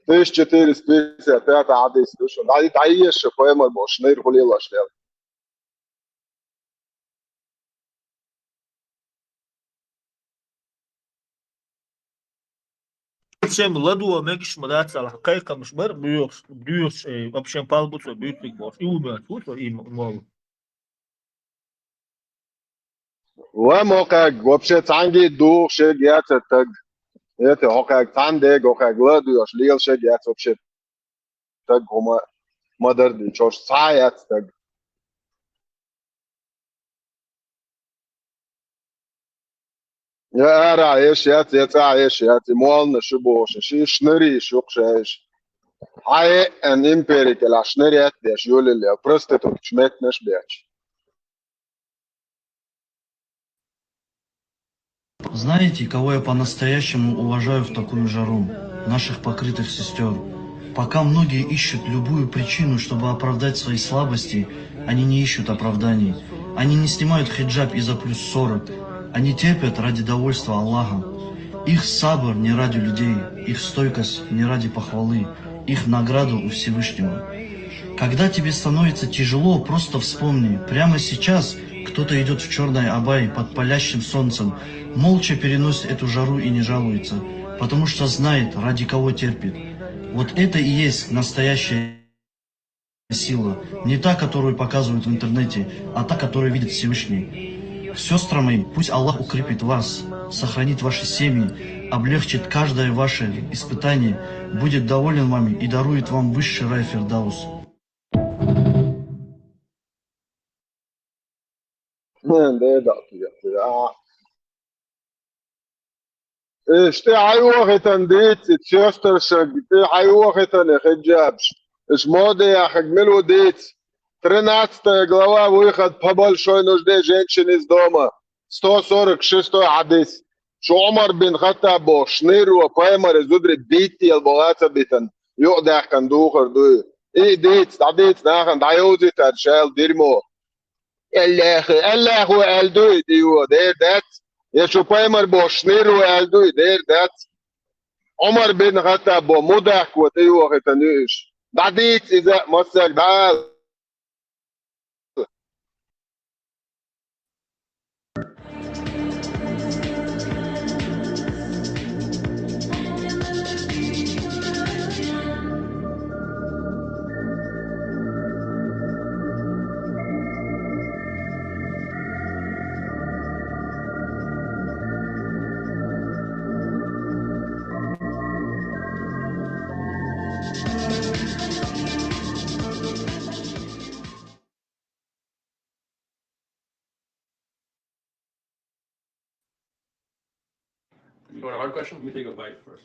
1455 حديث شو تعيش فاهم المش نير قولي الله شلون В общем, ладу мегиш мадат сала хайка мшбар бьёшь, в общем, палбуцо бьют бигбош. И умер, слушай, и мол. وموقع вообще танги дух шегят так это окей тандег окей гладу аж лил шегят вообще так гома модерн чош саят так يا رايش يا تعيش يا مولنا شبوش شي شنري شوق شايش هاي ان امبيريكال اشنريات ديش يولي اللي برستو شميت نش بيش Знаете, кого я по-настоящему уважаю в такую жару? Наших покрытых сестер. Пока многие ищут любую причину, чтобы оправдать свои слабости, они не ищут оправданий. Они не снимают хиджаб из-за плюс 40. Они терпят ради довольства Аллаха. Их сабр не ради людей, их стойкость не ради похвалы, их награду у Всевышнего. Когда тебе становится тяжело, просто вспомни, прямо сейчас кто-то идет в черной абайе под палящим солнцем, молча переносит эту жару и не жалуется, потому что знает, ради кого терпит. Вот это и есть настоящая сила. Не та, которую показывают в интернете, а та, которую видит Всевышний. Сестры мои, пусть Аллах укрепит вас, сохранит ваши семьи, облегчит каждое ваше испытание, будет доволен вами и дарует вам высший рай Фирдаус. اشتي عيوغي تنديت تشيستر شقتي عيوغي تنخجابش اش مودي يا خجملو ديت 13 глава выход по большой нужде женщин из дома 146 حديث شو عمر بن خطاب شنيرو بايمر زدر بيتي البغاتا بيتن يقدح كان دوخر دو اي ديت عديت ناخن دايوزي ترشال ديرمو الله هو الدو ديو دير دات يا شو بايمر بوشنيرو الدو دير دات عمر بن خطاب مدح وتيو ختنيش بعديت اذا مسك بعد You want a hard question? Let me take a bite first.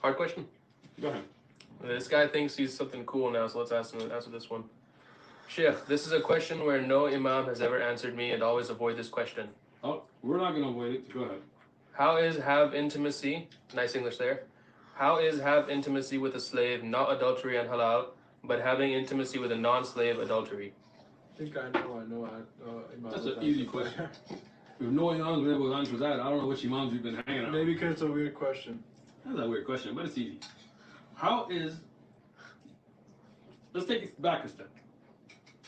Hard question? Go ahead. This guy thinks he's something cool now, so let's answer this one. Sheikh, this is a question where no imam has ever answered me, and always avoid this question. Oh, we're not going to avoid it. Go ahead. How is have intimacy, nice English there, how is have intimacy with a slave not adultery and halal, but having intimacy with a non-slave adultery? I think I know. That's an easy question. If no imams were able to answer that, I don't know which imams we've been hanging out. Maybe because it's a weird question. That's a weird question, but it's easy. How is... Let's take it back a step.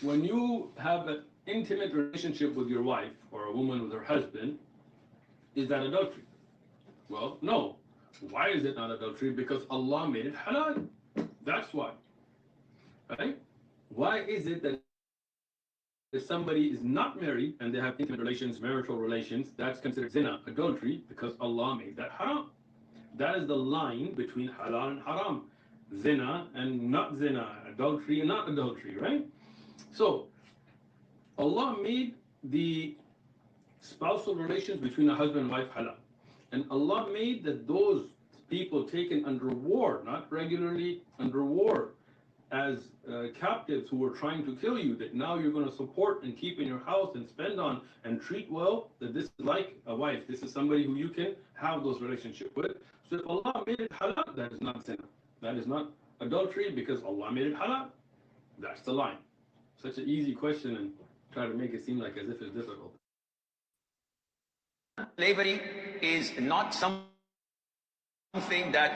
When you have an intimate relationship with your wife, or a woman with her husband, is that adultery? Well, no. Why is it not adultery? Because Allah made it halal. That's why. Right? Why is it that if somebody is not married and they have intimate relations, marital relations, that's considered zina, adultery, because Allah made that haram. That is the line between halal and haram. Zina and not zina, adultery and not adultery, right? So, Allah made the spousal relations between a husband and wife halal. And Allah made that those people taken under war, not regularly under war, as captives who were trying to kill you, that now you're going to support and keep in your house and spend on and treat well, that this is like a wife. This is somebody who you can have those relationships with. So if Allah made it halal, that is not zina. That is not adultery because Allah made it halal. That's the line. Such an easy question and try to make it seem like as if it's difficult. Slavery is not something that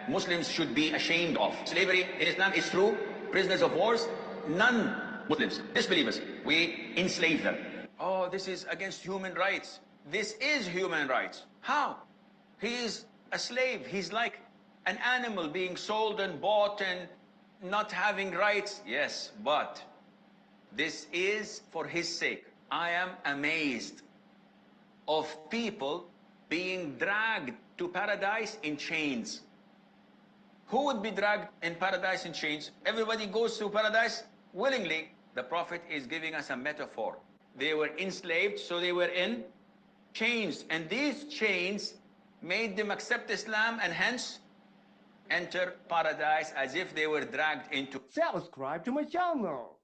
Muslims should be ashamed of. Slavery in Islam is true. Prisoners of wars, non-Muslims, disbelievers, we enslave them. Oh, this is against human rights. This is human rights. How? He is a slave. He's like an animal being sold and bought and not having rights. Yes, but this is for his sake. I am amazed of people being dragged to paradise in chains. Who would be dragged in paradise in chains? Everybody goes to paradise willingly. The Prophet is giving us a metaphor. They were enslaved, so they were in chains. And these chains made them accept Islam and hence enter paradise as if they were dragged into. Subscribe to my channel.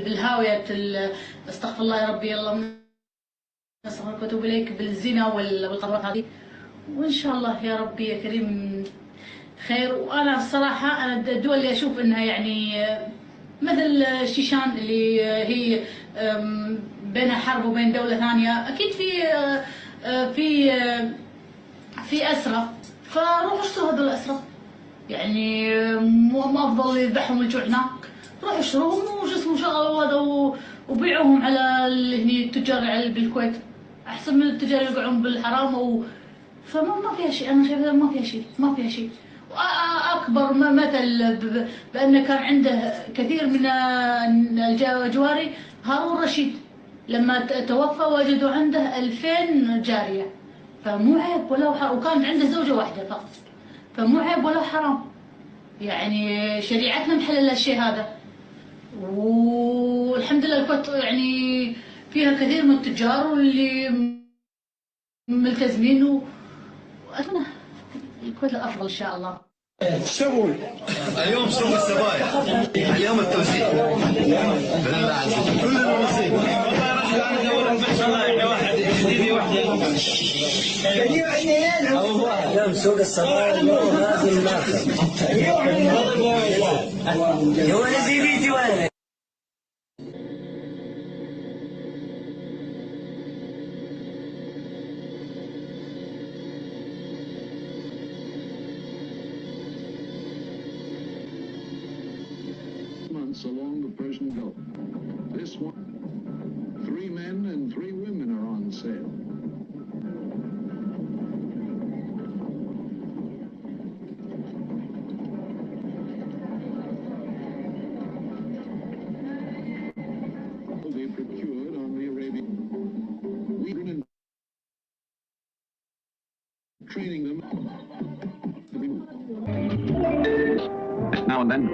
بالهاوية استغفر الله يا ربي اللهم نستغفرك واتوب اليك بالزنا والقرارات هذه وان شاء الله يا ربي يا كريم خير. وانا الصراحه انا الدول اللي اشوف انها يعني مثل الشيشان اللي هي بينها حرب وبين دوله ثانيه اكيد في اسرى فروحوا اشتروا هذول الاسرى يعني مو افضل يذبحهم الجوع هناك روحوا اشتروهم وجسموا شغلوا هذا وبيعوهم على هني التجار بالكويت احسن من التجار يقعون بالحرام فما فيها شيء. انا شايفه ما فيها شيء واكبر مثل بانه كان عنده كثير من الجواري هارون الرشيد لما توفى وجدوا عنده 2000 جاريه فمو عيب ولا حرام وكان عنده زوجه واحده فقط فمو عيب ولا حرام يعني شريعتنا محلله الشيء هذا. والحمد لله الكويت يعني فيها كثير من التجار واللي ملتزمين واتمنى الكويت الافضل ان شاء الله. تسوون اليوم سوق السبايع اليوم التوزيع بالله عز وجل كلنا نصيب والله رجل انا دور ما شاء الله يعني واحد جديد واحده اليوم سوق السبايع اليوم لازم ناكل هو الذي بيجي وين along the Persian Gulf. This one, 3 men and 3 women are on sale. They procured on the Arabian and training them to be now and then.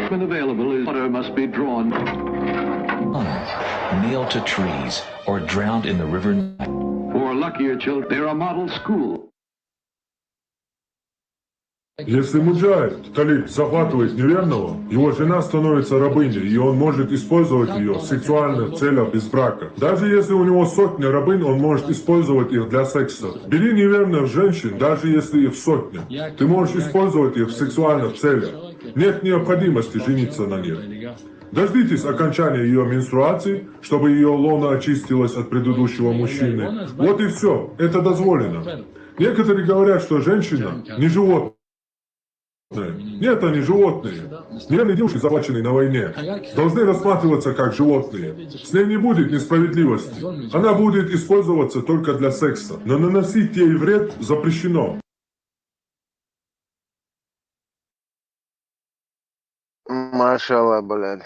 When available, water must be drawn. Nailed to trees or drowned in the river. For luckier children, there are model schools. Если муджахид, талиб, захватывает неверного, его жена становится рабыней, и он может использовать ее в сексуальных целях без брака. Даже если у него сотня рабынь, он может использовать их для секса. Бери неверных женщин, даже если их сотня. Ты можешь использовать их в сексуальных целях. Нет необходимости жениться на них. Дождитесь окончания ее менструации, чтобы ее лона очистилась от предыдущего мужчины. Вот и все. Это дозволено. Некоторые говорят, что женщина не животное. Нет, они животные. Неверные девушки, захваченные на войне, должны рассматриваться как животные. С ней не будет несправедливости. Она будет использоваться только для секса. Но наносить ей вред запрещено. Машаллах, блядь.